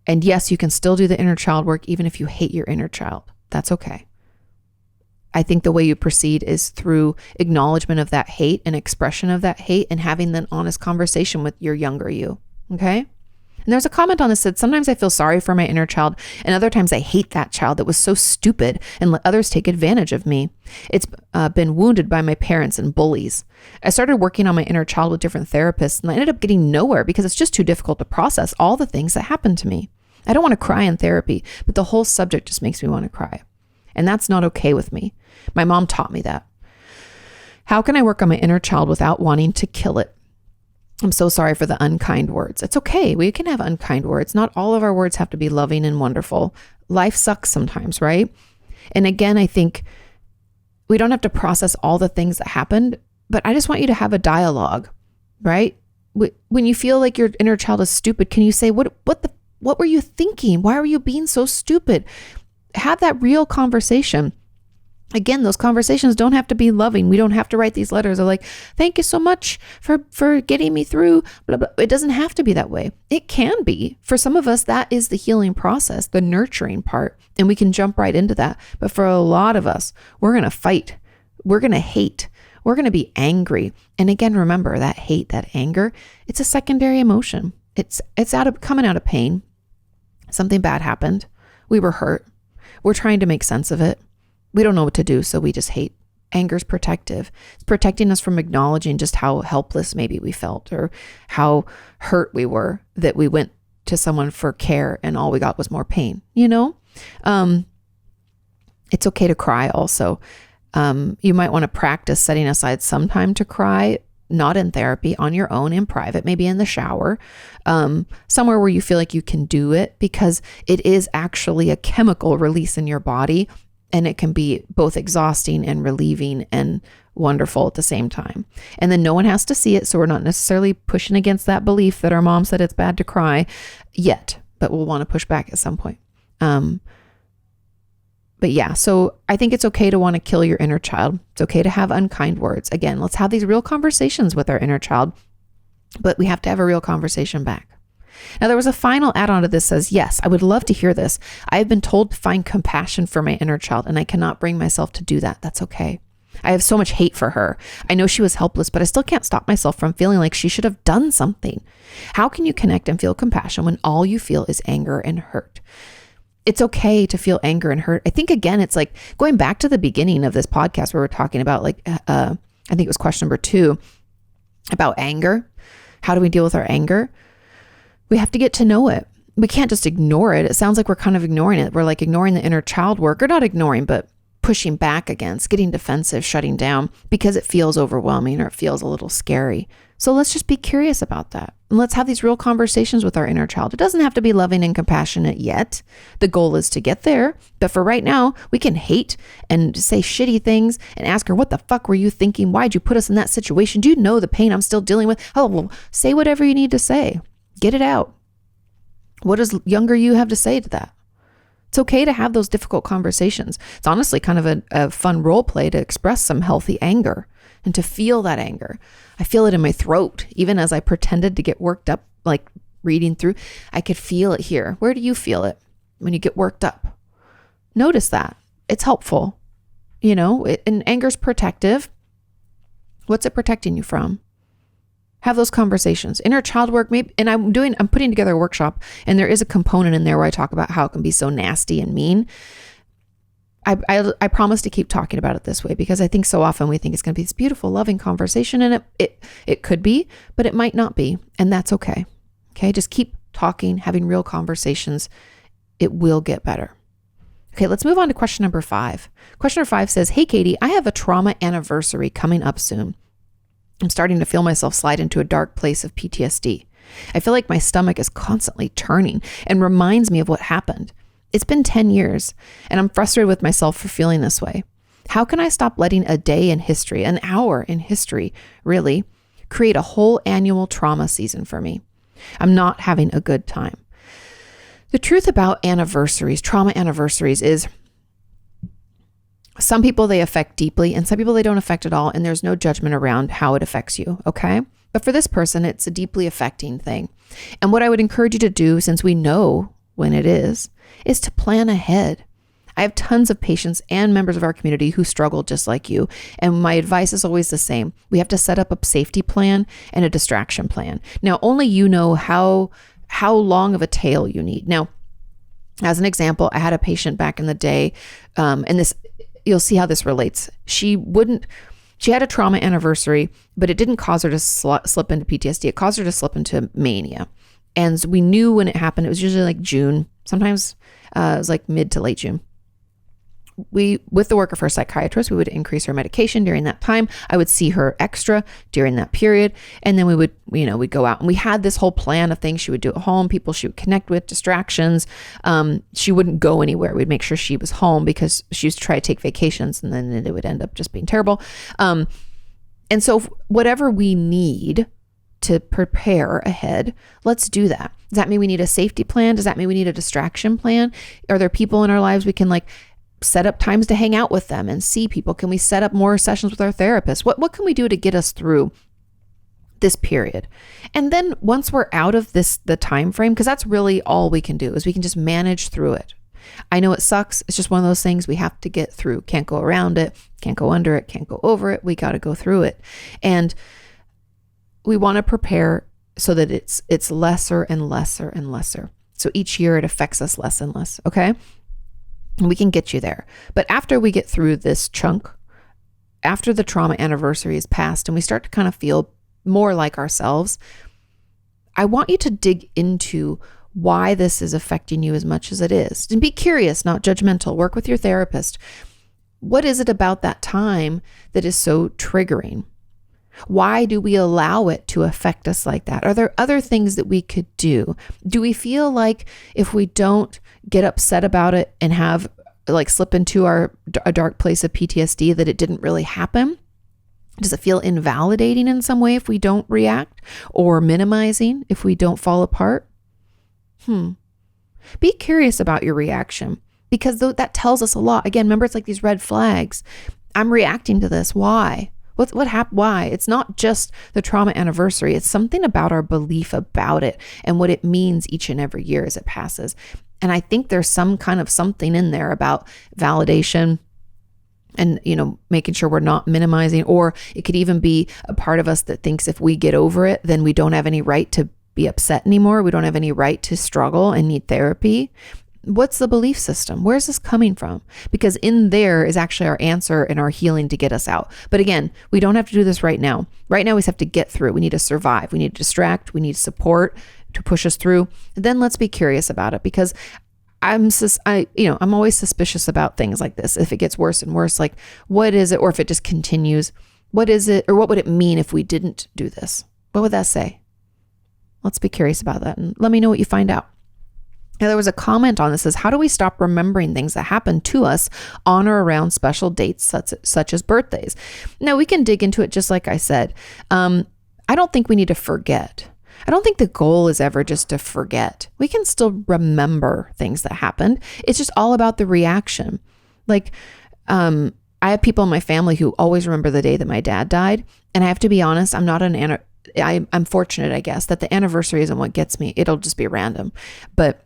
And yes, you can still do the inner child work even if you hate your inner child. That's okay. I think the way you proceed is through acknowledgement of that hate and expression of that hate and having an honest conversation with your younger you, okay? And there's a comment on this that said, sometimes I feel sorry for my inner child and other times I hate that child that was so stupid and let others take advantage of me. It's been wounded by my parents and bullies. I started working on my inner child with different therapists and I ended up getting nowhere because it's just too difficult to process all the things that happened to me. I don't want to cry in therapy, but the whole subject just makes me want to cry. And that's not okay with me. My mom taught me that. How can I work on my inner child without wanting to kill it? I'm so sorry for the unkind words. It's okay. We can have unkind words. Not all of our words have to be loving and wonderful. Life sucks sometimes, right? And again, I think we don't have to process all the things that happened, but I just want you to have a dialogue, right? When you feel like your inner child is stupid, can you say, what were you thinking? Why were you being so stupid? Have that real conversation. Again, those conversations don't have to be loving. We don't have to write these letters of like, thank you so much for getting me through, blah, blah. It doesn't have to be that way. It can be. For some of us, that is the healing process, the nurturing part, and we can jump right into that. But for a lot of us, we're going to fight. We're going to hate. We're going to be angry. And again, remember that hate, that anger, it's a secondary emotion. It's coming out of pain. Something bad happened. We were hurt. We're trying to make sense of it. We don't know what to do, so we just hate. Anger's protective. It's protecting us from acknowledging just how helpless maybe we felt or how hurt we were that we went to someone for care and all we got was more pain, It's okay to cry also. You might want to practice setting aside some time to cry, not in therapy, on your own, in private, maybe in the shower, somewhere where you feel like you can do it, because it is actually a chemical release in your body. And it can be both exhausting and relieving and wonderful at the same time. And then no one has to see it. So we're not necessarily pushing against that belief that our mom said it's bad to cry yet, but we'll want to push back at some point. But yeah, so I think it's okay to want to kill your inner child. It's okay to have unkind words. Again, let's have these real conversations with our inner child, but we have to have a real conversation back. Now, there was a final add-on to this says, yes, I would love to hear this. I have been told to find compassion for my inner child, and I cannot bring myself to do that. That's okay. I have so much hate for her. I know she was helpless, but I still can't stop myself from feeling like she should have done something. How can you connect and feel compassion when all you feel is anger and hurt? It's okay to feel anger and hurt. I think, again, it's like going back to the beginning of this podcast where we're talking about I think it was question number 2 about anger. How do we deal with our anger? We have to get to know it. We can't just ignore it. It sounds like we're kind of ignoring it. We're like ignoring the inner child work, or not ignoring, but pushing back against, getting defensive, shutting down because it feels overwhelming or it feels a little scary. So let's just be curious about that. And let's have these real conversations with our inner child. It doesn't have to be loving and compassionate yet. The goal is to get there. But for right now, we can hate and say shitty things and ask her, what the fuck were you thinking? Why'd you put us in that situation? Do you know the pain I'm still dealing with? Oh, well, say whatever you need to say. Get it out. What does younger you have to say to that? It's okay to have those difficult conversations. It's honestly kind of a fun role play to express some healthy anger and to feel that anger. I feel it in my throat. Even as I pretended to get worked up, like reading through, I could feel it here. Where do you feel it when you get worked up? Notice that. It's helpful. And anger's protective. What's it protecting you from? Have those conversations. Inner child work, maybe, and I'm putting together a workshop, and there is a component in there where I talk about how it can be so nasty and mean. I promise to keep talking about it this way, because I think so often we think it's going to be this beautiful, loving conversation, and it could be, but it might not be, and that's okay. Okay, just keep talking, having real conversations, it will get better. Okay, let's move on to question number 5. Question number 5 says, "Hey, Kati, I have a trauma anniversary coming up soon. I'm starting to feel myself slide into a dark place of PTSD. I feel like my stomach is constantly turning and reminds me of what happened. It's been 10 years, and I'm frustrated with myself for feeling this way. How can I stop letting a day in history, an hour in history, really, create a whole annual trauma season for me? I'm not having a good time." The truth about anniversaries, trauma anniversaries, is some people they affect deeply and some people they don't affect at all. And there's no judgment around how it affects you. Okay. But for this person, it's a deeply affecting thing. And what I would encourage you to do, since we know when it is to plan ahead. I have tons of patients and members of our community who struggle just like you. And my advice is always the same. We have to set up a safety plan and a distraction plan. Now, only you know how long of a tail you need. Now, as an example, I had a patient back in the day, and this, you'll see how this relates. She had a trauma anniversary, but it didn't cause her to slip into PTSD. It caused her to slip into mania. And we knew when it happened, it was usually like June. Sometimes it was like mid to late June. With the work of her psychiatrist, we would increase her medication during that time. I would see her extra during that period. And then we'd go out and we had this whole plan of things she would do at home, people she would connect with, distractions. She wouldn't go anywhere. We'd make sure she was home because she used to try to take vacations and then it would end up just being terrible. And so whatever we need to prepare ahead, let's do that. Does that mean we need a safety plan? Does that mean we need a distraction plan? Are there people in our lives we can set up times to hang out with them and see people? Can we set up more sessions with our therapist? What can we do to get us through this period? And then once we're out of the time frame, because that's really all we can do, is we can just manage through it. I know it sucks. It's just one of those things we have to get through. Can't go around it, can't go under it, can't go over it. We got to go through it. And we want to prepare so that it's lesser and lesser and lesser. So each year it affects us less and less. Okay. And we can get you there. But after we get through this chunk, after the trauma anniversary is passed and we start to kind of feel more like ourselves, I want you to dig into why this is affecting you as much as it is. And be curious, not judgmental. Work with your therapist. What is it about that time that is so triggering? Why do we allow it to affect us like that? Are there other things that we could do? Do we feel like if we don't get upset about it and have slip into a dark place of PTSD that it didn't really happen? Does it feel invalidating in some way if we don't react, or minimizing if we don't fall apart? Be curious about your reaction, because that tells us a lot. Again, remember, it's like these red flags. I'm reacting to this. Why? What happened? Why? It's not just the trauma anniversary. It's something about our belief about it and what it means each and every year as it passes. And I think there's some kind of something in there about validation and, making sure we're not minimizing, or it could even be a part of us that thinks if we get over it, then we don't have any right to be upset anymore. We don't have any right to struggle and need therapy. What's the belief system? Where's this coming from? Because in there is actually our answer and our healing to get us out. But again, we don't have to do this right now. Right now, we just have to get through. We need to survive. We need to distract. We need support to push us through. And then let's be curious about it, because I'm always suspicious about things like this. If it gets worse and worse, what is it? Or if it just continues, what is it? Or what would it mean if we didn't do this? What would that say? Let's be curious about that and let me know what you find out. Now, there was a comment on this, says, how do we stop remembering things that happen to us on or around special dates such as birthdays? Now, we can dig into it just like I said. I don't think we need to forget. I don't think the goal is ever just to forget. We can still remember things that happened. It's just all about the reaction. I have people in my family who always remember the day that my dad died. And I have to be honest, I'm fortunate, I guess, that the anniversary isn't what gets me. It'll just be random. But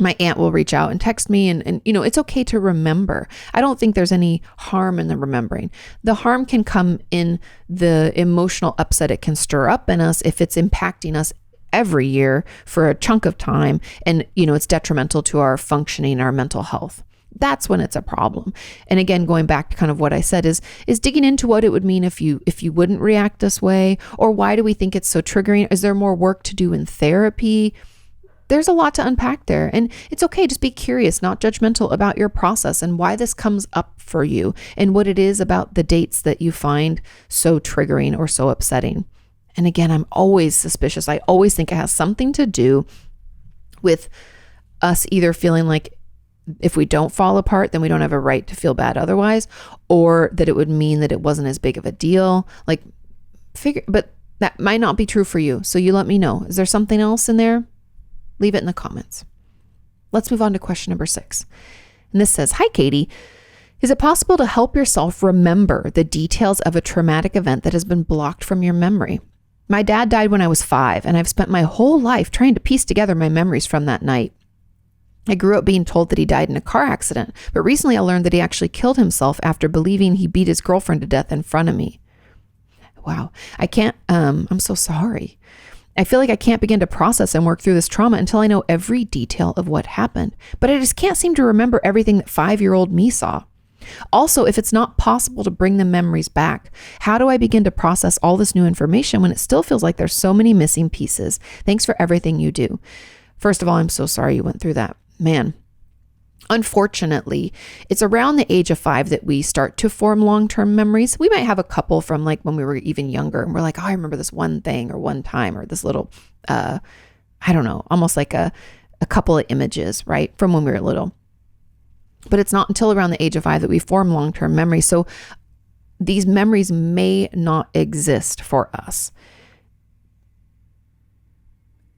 my aunt will reach out and text me and it's okay to remember. I don't think there's any harm in the remembering. The harm can come in the emotional upset it can stir up in us if it's impacting us every year for a chunk of time and, it's detrimental to our functioning, our mental health. That's when it's a problem. And again, going back to kind of what I said is digging into what it would mean if you wouldn't react this way, or why do we think it's so triggering? Is there more work to do in therapy? there's a lot to unpack there, and it's okay. Just be curious, not judgmental about your process and why this comes up for you and what it is about the dates that you find so triggering or so upsetting. And again, I'm always suspicious. I always think it has something to do with us either feeling like if we don't fall apart, then we don't have a right to feel bad otherwise, or that it would mean that it wasn't as big of a deal. But that might not be true for you. So you let me know. Is there something else in there? Leave it in the comments. Let's move on to question number 6. And this says, "Hi, Kati. Is it possible to help yourself remember the details of a traumatic event that has been blocked from your memory? My dad died when I was 5, and I've spent my whole life trying to piece together my memories from that night. I grew up being told that he died in a car accident, but recently I learned that he actually killed himself after believing he beat his girlfriend to death in front of me." Wow. I'm so sorry. I feel like I can't begin to process and work through this trauma until I know every detail of what happened, but I just can't seem to remember everything that 5-year-old me saw. Also, if it's not possible to bring the memories back, how do I begin to process all this new information when it still feels like there's so many missing pieces? Thanks for everything you do. First of all, I'm so sorry you went through that. Man, unfortunately, it's around the age of 5 that we start to form long-term memories. We might have a couple from like when we were even younger and we're like, oh, I remember this one thing or one time or this little, I don't know, almost like a couple of images, right? From when we were little. But it's not until around the age of 5 that we form long-term memories. So these memories may not exist for us.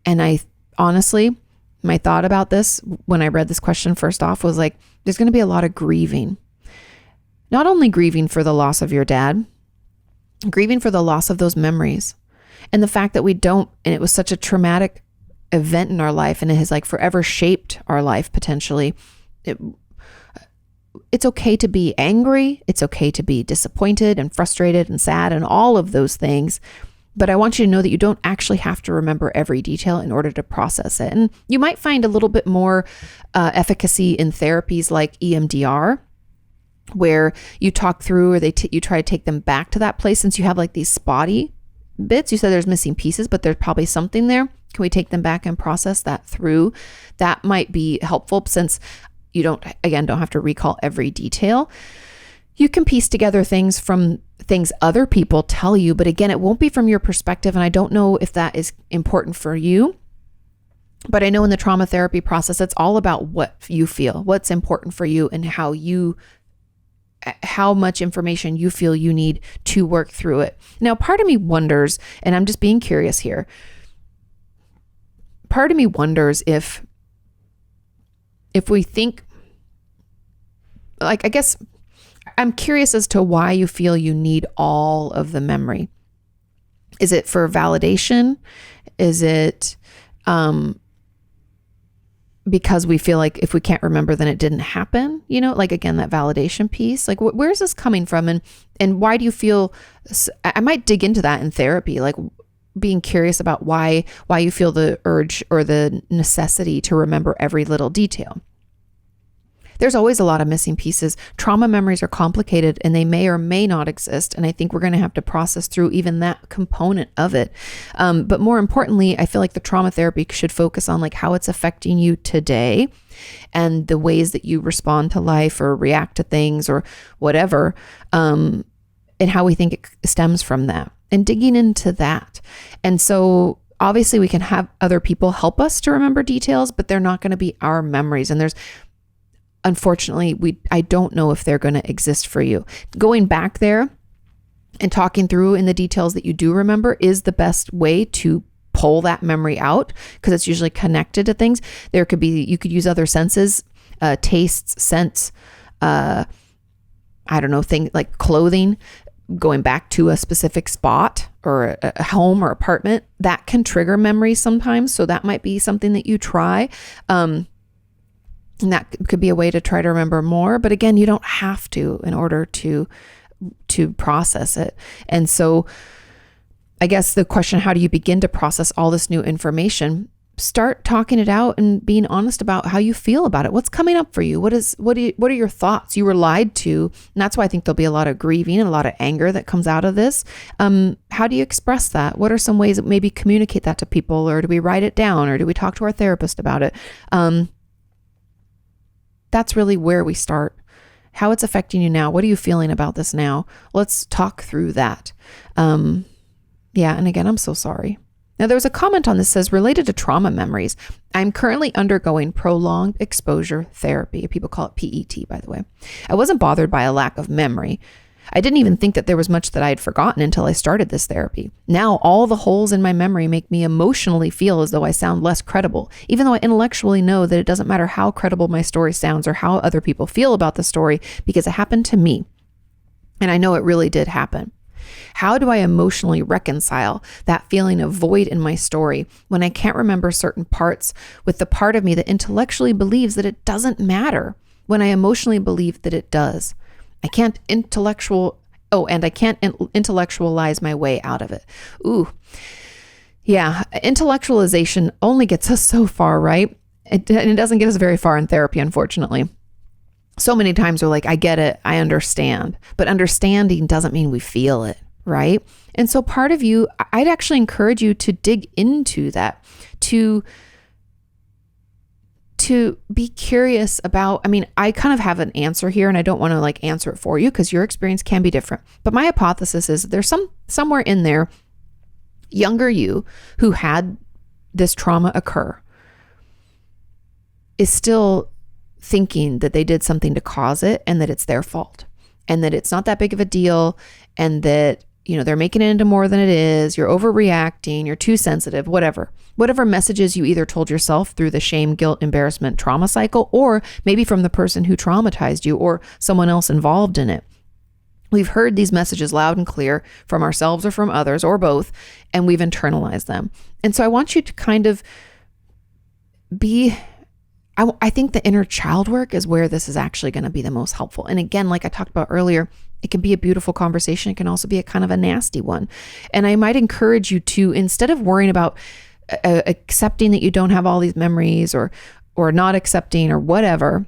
And honestly, my thought about this when I read this question first off was like, there's going to be a lot of grieving. Not only grieving for the loss of your dad, grieving for the loss of those memories and the fact that and it was such a traumatic event in our life and it has like forever shaped our life potentially. It's okay to be angry. It's okay to be disappointed and frustrated and sad and all of those things. But I want you to know that you don't actually have to remember every detail in order to process it. And you might find a little bit more efficacy in therapies like EMDR, where you talk through or you try to take them back to that place. Since you have like these spotty bits, you said there's missing pieces, but there's probably something there. Can we take them back and process that through? That might be helpful since you don't have to recall every detail. You can piece together things from things other people tell you, but again, it won't be from your perspective. And I don't know if that is important for you, but I know in the trauma therapy process, it's all about what you feel, what's important for you and how much information you feel you need to work through it. Now, part of me wonders, and I'm just being curious here, part of me wonders if we think, like, I guess I'm curious as to why you feel you need all of the memory. Is it for validation? Is it because we feel like if we can't remember, then it didn't happen? You know, like again, that validation piece. Like, where is this coming from? And why do you feel? I might dig into that in therapy, like being curious about why you feel the urge or the necessity to remember every little detail. There's always a lot of missing pieces. Trauma memories are complicated and they may or may not exist. And I think we're going to have to process through even that component of it. But more importantly, I feel like the trauma therapy should focus on like how it's affecting you today and the ways that you respond to life or react to things or whatever, and how we think it stems from that and digging into that. And so obviously we can have other people help us to remember details, but they're not going to be our memories. And unfortunately, I don't know if they're going to exist for you. Going back there and talking through in the details that you do remember is the best way to pull that memory out because it's usually connected to things. You could use other senses, tastes, scents, I don't know, things like clothing, going back to a specific spot or a home or apartment that can trigger memories sometimes. So that might be something that you try. And that could be a way to try to remember more. But again, you don't have to in order to process it. And so I guess the question, how do you begin to process all this new information? start talking it out and being honest about how you feel about it. What's coming up for you? What are your thoughts? You were lied to. And that's why I think there'll be a lot of grieving and a lot of anger that comes out of this. How do you express that? What are some ways that maybe communicate that to people, or do we write it down, or do we talk to our therapist about it? That's really where we start. How it's affecting you now. What are you feeling about this now? Let's talk through that. And again, I'm so sorry. Now, there was a comment on this that says, related to trauma memories, I'm currently undergoing prolonged exposure therapy. People call it PET, by the way. I wasn't bothered by a lack of memory. I didn't even think that there was much that I had forgotten until I started this therapy. Now, all the holes in my memory make me emotionally feel as though I sound less credible, even though I intellectually know that it doesn't matter how credible my story sounds or how other people feel about the story, because it happened to me. And I know it really did happen. How do I emotionally reconcile that feeling of void in my story when I can't remember certain parts with the part of me that intellectually believes that it doesn't matter when I emotionally believe that it does? I can't intellectualize my way out of it. Ooh. Yeah, intellectualization only gets us so far, right? It doesn't get us very far in therapy, unfortunately. So many times we're like, I get it, I understand. But understanding doesn't mean we feel it, right? And so part of you, I'd actually encourage you to dig into that, to be curious about, I kind of have an answer here, and I don't want to answer it for you because your experience can be different. But my hypothesis is that there's somewhere in there, younger you who had this trauma occur is still thinking that they did something to cause it and that it's their fault and that it's not that big of a deal and that, they're making it into more than it is. You're overreacting. You're too sensitive, whatever messages you either told yourself through the shame, guilt, embarrassment, trauma cycle, or maybe from the person who traumatized you or someone else involved in it. We've heard these messages loud and clear from ourselves or from others or both, and we've internalized them. And so I want you to kind of I think the inner child work is where this is actually going to be the most helpful. And again, like I talked about earlier, it can be a beautiful conversation. It can also be a kind of a nasty one. And I might encourage you to, instead of worrying about accepting that you don't have all these memories or not accepting or whatever,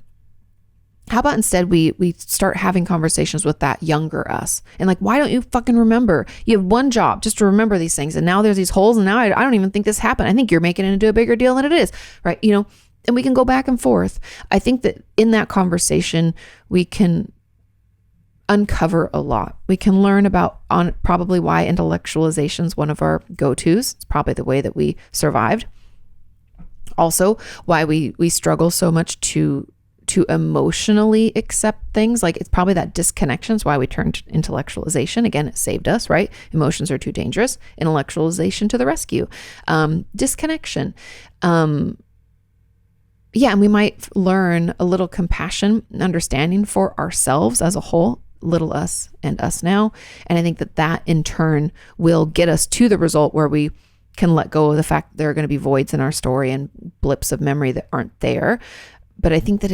how about instead we start having conversations with that younger us and why don't you fucking remember? You have one job just to remember these things. And now there's these holes. And now I don't even think this happened. I think you're making it into a bigger deal than it is, right? And we can go back and forth. I think that in that conversation, we can uncover a lot. We can learn about probably why intellectualization is one of our go-tos. It's probably the way that we survived. Also, why we struggle so much to emotionally accept things. It's probably that disconnection is why we turned to intellectualization. Again, it saved us, right? Emotions are too dangerous. Intellectualization to the rescue. Disconnection. And we might learn a little compassion and understanding for ourselves as a whole, little us and us now. And I think that in turn will get us to the result where we can let go of the fact that there are going to be voids in our story and blips of memory that aren't there. But I think that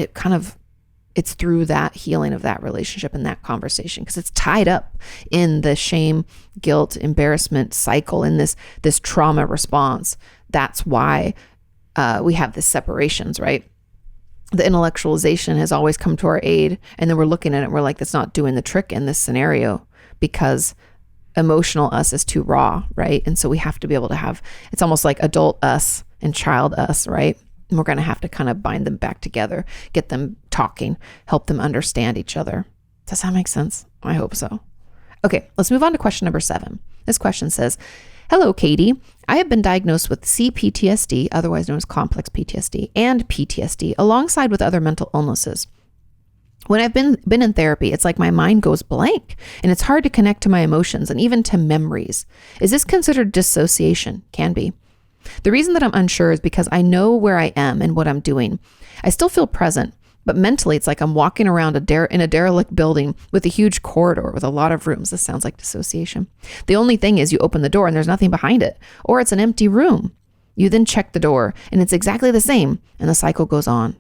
it's through that healing of that relationship and that conversation, because it's tied up in the shame, guilt, embarrassment cycle, in this trauma response. That's why we have the separations, right? The intellectualization has always come to our aid. And then we're looking at it and we're like, that's not doing the trick in this scenario because emotional us is too raw, right? And so we have to be able to it's almost like adult us and child us, right? And we're going to have to kind of bind them back together, get them talking, help them understand each other. Does that make sense? I hope so. Okay, let's move on to question number 7. This question says, hello, Kati. I have been diagnosed with CPTSD, otherwise known as complex PTSD, and PTSD, alongside with other mental illnesses. When I've been in therapy, it's like my mind goes blank, and it's hard to connect to my emotions and even to memories. Is this considered dissociation? Can be. The reason that I'm unsure is because I know where I am and what I'm doing. I still feel present, but mentally it's like I'm walking around in a derelict building with a huge corridor with a lot of rooms. This sounds like dissociation. The only thing is you open the door and there's nothing behind it, or it's an empty room. You then check the door and it's exactly the same, and the cycle goes on.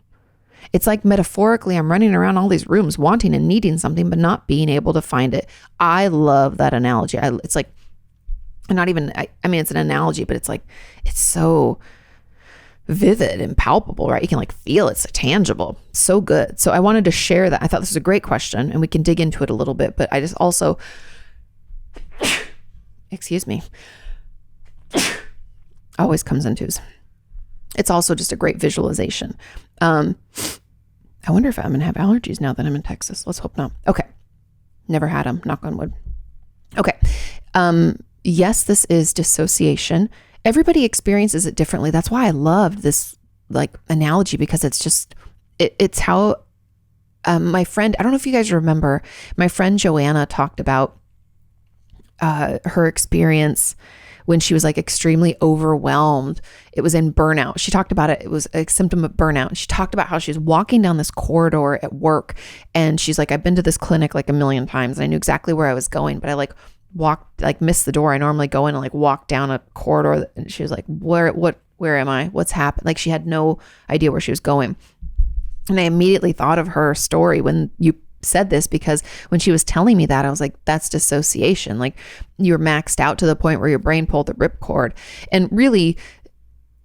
It's like metaphorically I'm running around all these rooms wanting and needing something but not being able to find it. I love that analogy. It's like, not even, it's an analogy, but it's like, it's so vivid and palpable, right? You can like feel it's tangible. So good. So I wanted to share that. I thought this was a great question and we can dig into it a little bit, but I just also, excuse me, always comes in twos. It's also just a great visualization. I wonder if I'm going to have allergies now that I'm in Texas. Let's hope not. Okay. Never had them. Knock on wood. Okay. Yes, this is dissociation. Everybody experiences it differently. That's why I loved this like analogy, because it's just, it's how my friend, I don't know if you guys remember, my friend Joanna talked about her experience when she was like extremely overwhelmed. It was in burnout. She talked about it. It was a symptom of burnout. She talked about how she was walking down this corridor at work and she's like, I've been to this clinic like a million times and I knew exactly where I was going, but I like missed the door. I normally go in and like walk down a corridor. And she was like, where am I? What's happened? Like she had no idea where she was going. And I immediately thought of her story when you said this, because when she was telling me that, I was like, that's dissociation. Like you're maxed out to the point where your brain pulled the ripcord. And really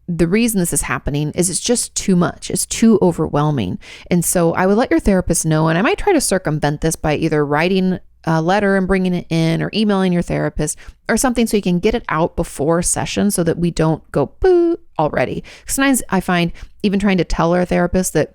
the reason this is happening is it's just too much. It's too overwhelming. And so I would let your therapist know, and I might try to circumvent this by either writing a letter and bringing it in or emailing your therapist or something so you can get it out before session so that we don't go boo already. Sometimes I find even trying to tell our therapist that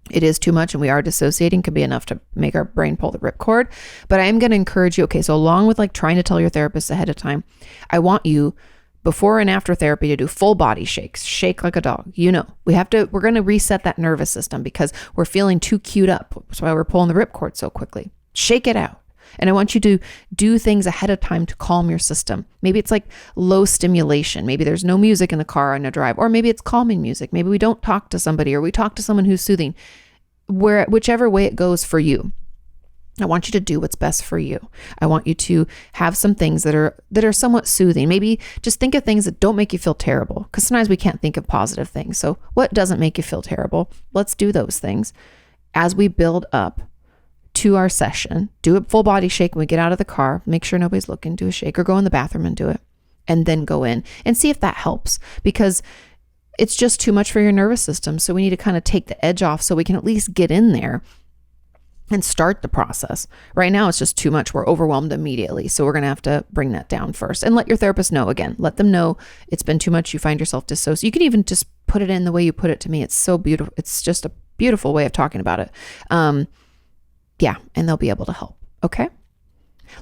it is too much and we are dissociating could be enough to make our brain pull the ripcord. But I am going to encourage you, okay, so along with like trying to tell your therapist ahead of time, I want you before and after therapy to do full body shakes, shake like a dog. You know, we're going to reset that nervous system because we're feeling too queued up. That's why we're pulling the ripcord so quickly. Shake it out. And I want you to do things ahead of time to calm your system. Maybe it's like low stimulation. Maybe there's no music in the car on a drive, or maybe it's calming music. Maybe we don't talk to somebody or we talk to someone who's soothing. Whichever way it goes for you. I want you to do what's best for you. I want you to have some things that are somewhat soothing. Maybe just think of things that don't make you feel terrible, because sometimes we can't think of positive things. So what doesn't make you feel terrible? Let's do those things as we build up to our session. Do a full body shake when we get out of the car. Make sure nobody's looking. Do a shake or go in the bathroom and do it. And then go in and see if that helps, because it's just too much for your nervous system. So we need to kind of take the edge off so we can at least get in there and start the process. Right now, it's just too much. We're overwhelmed immediately. So we're going to have to bring that down first and let your therapist know. Again, let them know it's been too much. You find yourself dissociated. You can even just put it in the way you put it to me. It's so beautiful. It's just a beautiful way of talking about it. Yeah, and they'll be able to help. Okay.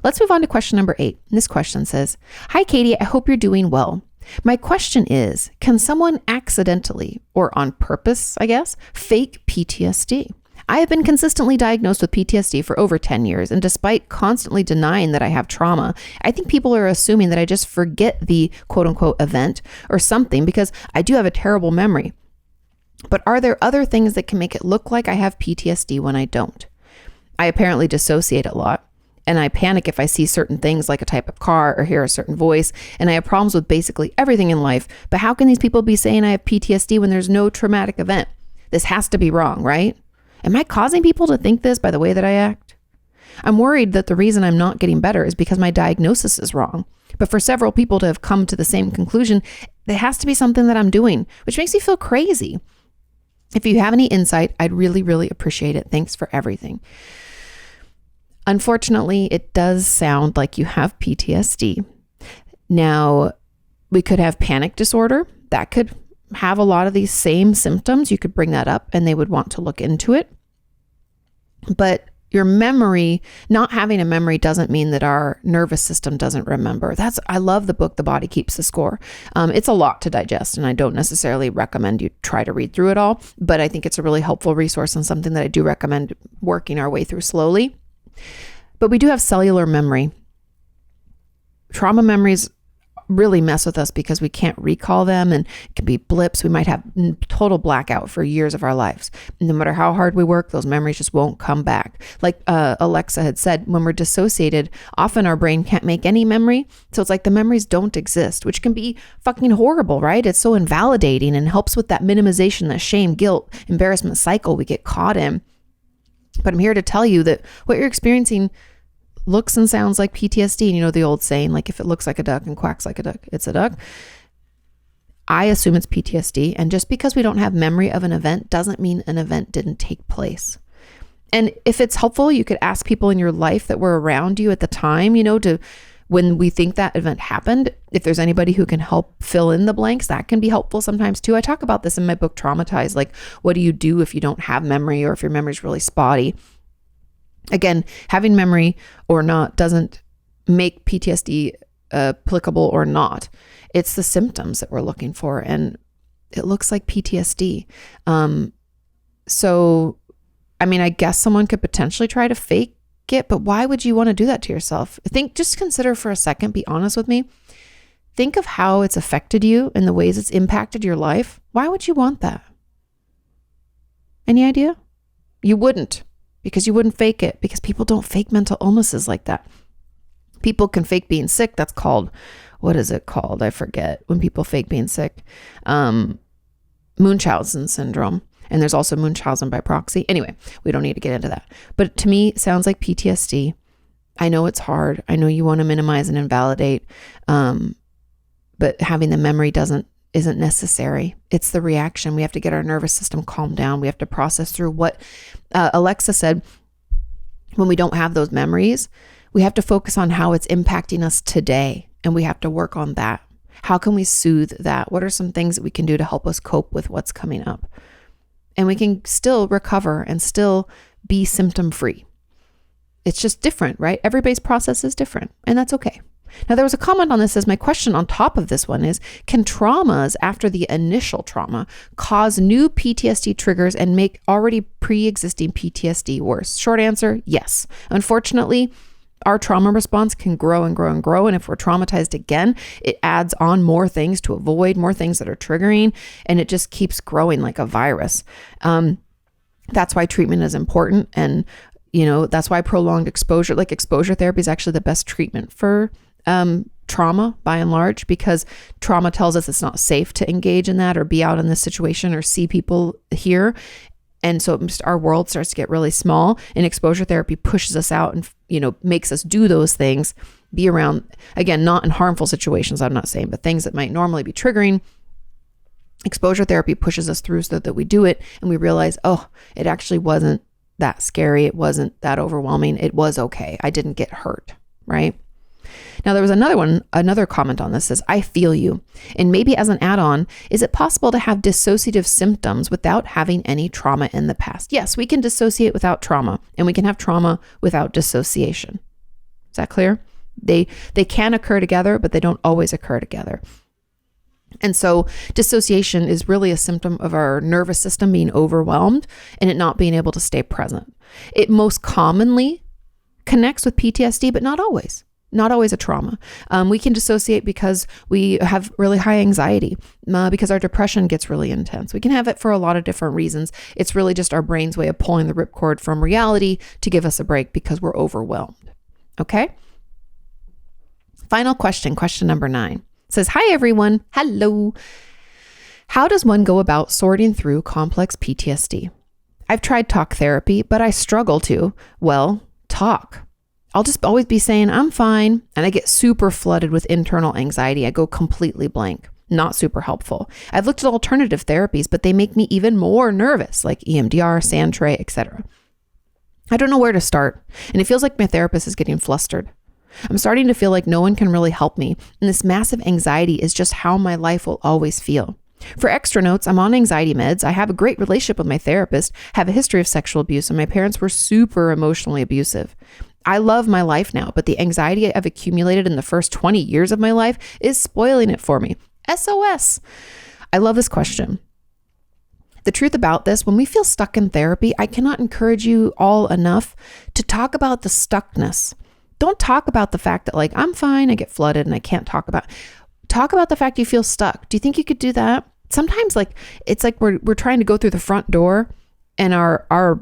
Let's move on to question number 8. This question says, hi, Kati, I hope you're doing well. My question is, can someone accidentally or on purpose, I guess, fake PTSD? I have been consistently diagnosed with PTSD for over 10 years, and despite constantly denying that I have trauma, I think people are assuming that I just forget the quote unquote event or something because I do have a terrible memory. But are there other things that can make it look like I have PTSD when I don't? I apparently dissociate a lot, and I panic if I see certain things like a type of car or hear a certain voice, and I have problems with basically everything in life. But how can these people be saying I have PTSD when there's no traumatic event? This has to be wrong, right? Am I causing people to think this by the way that I act? I'm worried that the reason I'm not getting better is because my diagnosis is wrong. But for several people to have come to the same conclusion, there has to be something that I'm doing, which makes me feel crazy. If you have any insight, I'd really, really appreciate it. Thanks for everything. Unfortunately, it does sound like you have PTSD. Now, we could have panic disorder. That could have a lot of these same symptoms. You could bring that up and they would want to look into it. But your memory, not having a memory doesn't mean that our nervous system doesn't remember. I love the book, The Body Keeps the Score. It's a lot to digest, and I don't necessarily recommend you try to read through it all, but I think it's a really helpful resource and something that I do recommend working our way through slowly. But we do have cellular memory. Trauma memories really mess with us because we can't recall them, and it can be blips. We might have total blackout for years of our lives. No matter how hard we work, those memories just won't come back. Like Alexa had said, when we're dissociated, often our brain can't make any memory. So it's like the memories don't exist, which can be fucking horrible, right? It's so invalidating and helps with that minimization, that shame, guilt, embarrassment cycle we get caught in. But I'm here to tell you that what you're experiencing looks and sounds like PTSD. And you know the old saying, like if it looks like a duck and quacks like a duck, it's a duck. I assume it's PTSD. And just because we don't have memory of an event doesn't mean an event didn't take place. And if it's helpful, you could ask people in your life that were around you at the time, to when we think that event happened, if there's anybody who can help fill in the blanks, that can be helpful sometimes too. I talk about this in my book, Traumatized, like what do you do if you don't have memory or if your memory is really spotty? Again, having memory or not doesn't make PTSD applicable or not. It's the symptoms that we're looking for, and it looks like PTSD. I guess someone could potentially try to fake it, but why would you want to do that to yourself? Just consider for a second, be honest with me. Think of how it's affected you and the ways it's impacted your life. Why would you want that? Any idea? You wouldn't, because you wouldn't fake it, because people don't fake mental illnesses like that. People can fake being sick. That's called, what is it called? I forget when people fake being sick. Munchausen syndrome. And there's also Munchausen by proxy. Anyway, we don't need to get into that. But to me, it sounds like PTSD. I know it's hard. I know you want to minimize and invalidate. But having the memory isn't necessary. It's the reaction. We have to get our nervous system calmed down. We have to process through what Alexa said. When we don't have those memories, we have to focus on how it's impacting us today. And we have to work on that. How can we soothe that? What are some things that we can do to help us cope with what's coming up? And we can still recover and still be symptom free. It's just different, right? Everybody's process is different, and that's okay. Now, there was a comment on this, says, my question on top of this one is, can traumas after the initial trauma cause new PTSD triggers and make already pre-existing PTSD worse? Short answer, yes. Unfortunately, our trauma response can grow and grow and grow. And if we're traumatized again, it adds on more things to avoid, more things that are triggering, and it just keeps growing like a virus. That's why treatment is important. And, that's why prolonged exposure, like exposure therapy, is actually the best treatment for trauma by and large, because trauma tells us it's not safe to engage in that or be out in this situation or see people here. And so our world starts to get really small, and exposure therapy pushes us out and, makes us do those things, be around, again, not in harmful situations, I'm not saying, but things that might normally be triggering. Exposure therapy pushes us through so that we do it and we realize, oh, it actually wasn't that scary. It wasn't that overwhelming. It was okay. I didn't get hurt, right? Now, there was another comment on this says, I feel you. And maybe as an add-on, is it possible to have dissociative symptoms without having any trauma in the past? Yes, we can dissociate without trauma, and we can have trauma without dissociation. Is that clear? They can occur together, but they don't always occur together. And so dissociation is really a symptom of our nervous system being overwhelmed and it not being able to stay present. It most commonly connects with PTSD, but not always. Not always a trauma. We can dissociate because we have really high anxiety, because our depression gets really intense. We can have it for a lot of different reasons. It's really just our brain's way of pulling the ripcord from reality to give us a break because we're overwhelmed. Okay? Final question number 9. Says, hi everyone. Hello. How does one go about sorting through complex PTSD? I've tried talk therapy, but I struggle to, talk. I'll just always be saying, I'm fine. And I get super flooded with internal anxiety. I go completely blank. Not super helpful. I've looked at alternative therapies, but they make me even more nervous, like EMDR, Sandtray, etc. I don't know where to start. And it feels like my therapist is getting flustered. I'm starting to feel like no one can really help me. And this massive anxiety is just how my life will always feel. For extra notes, I'm on anxiety meds. I have a great relationship with my therapist, have a history of sexual abuse, and my parents were super emotionally abusive. I love my life now, but the anxiety I've accumulated in the first 20 years of my life is spoiling it for me. SOS. I love this question. The truth about this, when we feel stuck in therapy, I cannot encourage you all enough to talk about the stuckness. Don't talk about the fact that I'm fine, I get flooded and I can't talk about the fact you feel stuck. Do you think you could do that? Sometimes it's like we're trying to go through the front door and our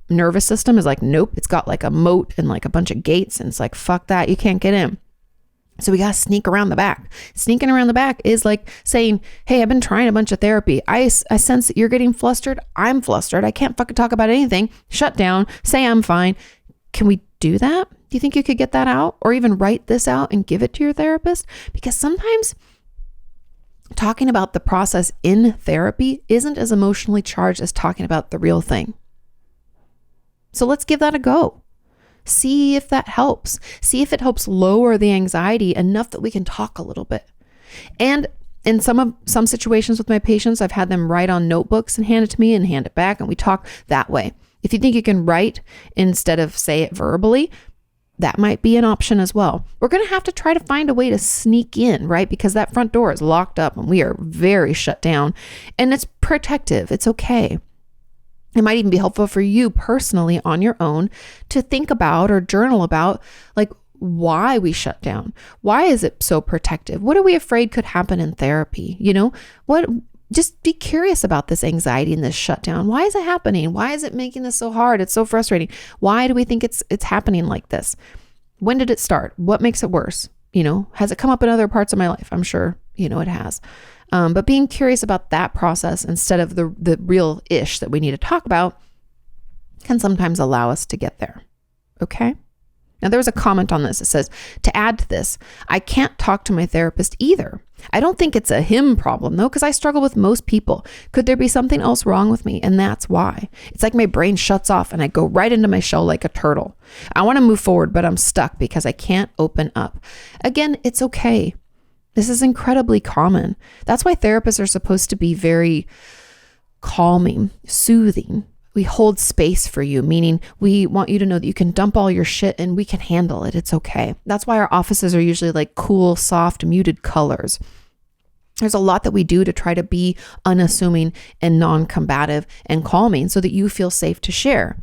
nervous system is like, nope, it's got a moat and a bunch of gates. And it's like, fuck that, you can't get in. So we got to sneak around the back. Sneaking around the back is like saying, hey, I've been trying a bunch of therapy. I sense that you're getting flustered. I'm flustered. I can't fucking talk about anything. Shut down. Say I'm fine. Can we do that? Do you think you could get that out or even write this out and give it to your therapist? Because sometimes talking about the process in therapy isn't as emotionally charged as talking about the real thing. So let's give that a go. See if that helps. See if it helps lower the anxiety enough that we can talk a little bit. And in some situations with my patients, I've had them write on notebooks and hand it to me and hand it back, and we talk that way. If you think you can write instead of say it verbally, that might be an option as well. We're going to have to try to find a way to sneak in, right? Because that front door is locked up and we are very shut down, and it's protective. It's okay. It might even be helpful for you personally on your own to think about or journal about like why we shut down. Why is it so protective? What are we afraid could happen in therapy? Just be curious about this anxiety and this shutdown. Why is it happening? Why is it making this so hard? It's so frustrating. Why do we think it's happening like this? When did it start? What makes it worse? Has it come up in other parts of my life? I'm sure, it has. But being curious about that process instead of the real ish that we need to talk about can sometimes allow us to get there. Okay? Now, there was a comment on this. It says, to add to this, I can't talk to my therapist either. I don't think it's a him problem though, because I struggle with most people. Could there be something else wrong with me? And that's why. It's like my brain shuts off and I go right into my shell like a turtle. I want to move forward, but I'm stuck because I can't open up. Again, it's okay. This is incredibly common. That's why therapists are supposed to be very calming, soothing. We hold space for you, meaning we want you to know that you can dump all your shit and we can handle it. It's okay. That's why our offices are usually like cool, soft, muted colors. There's a lot that we do to try to be unassuming and non-combative and calming so that you feel safe to share.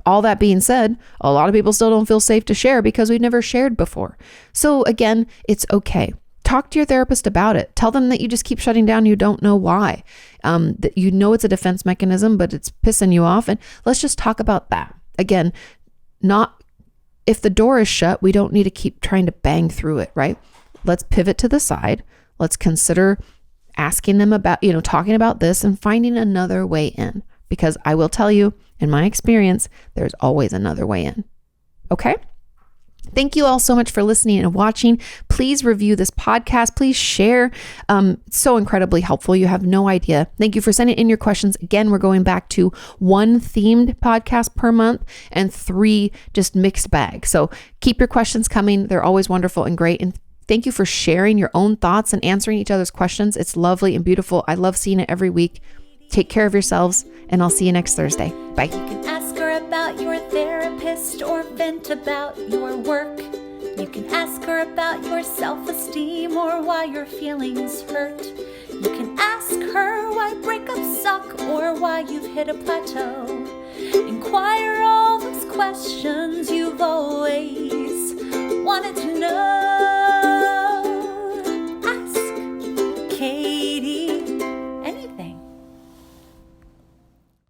All that being said, a lot of people still don't feel safe to share because we've never shared before. So again, it's okay. Talk to your therapist about it. Tell them that you just keep shutting down. You don't know why. That it's a defense mechanism, but it's pissing you off. And let's just talk about that. Again, if the door is shut, we don't need to keep trying to bang through it, right? Let's pivot to the side. Let's consider asking them about, talking about this and finding another way in. Because I will tell you, in my experience, there's always another way in. Okay? Thank you all so much for listening and watching. Please review this podcast. Please share. It's so incredibly helpful. You have no idea. Thank you for sending in your questions. Again, we're going back to 1 themed podcast per month and 3 just mixed bag. So keep your questions coming. They're always wonderful and great. And thank you for sharing your own thoughts and answering each other's questions. It's lovely and beautiful. I love seeing it every week. Take care of yourselves, and I'll see you next Thursday. Bye. You can ask her about your therapist or vent about your work. You can ask her about your self-esteem or why your feelings hurt. You can ask her why breakups suck or why you've hit a plateau. Inquire all those questions you've always wanted to know.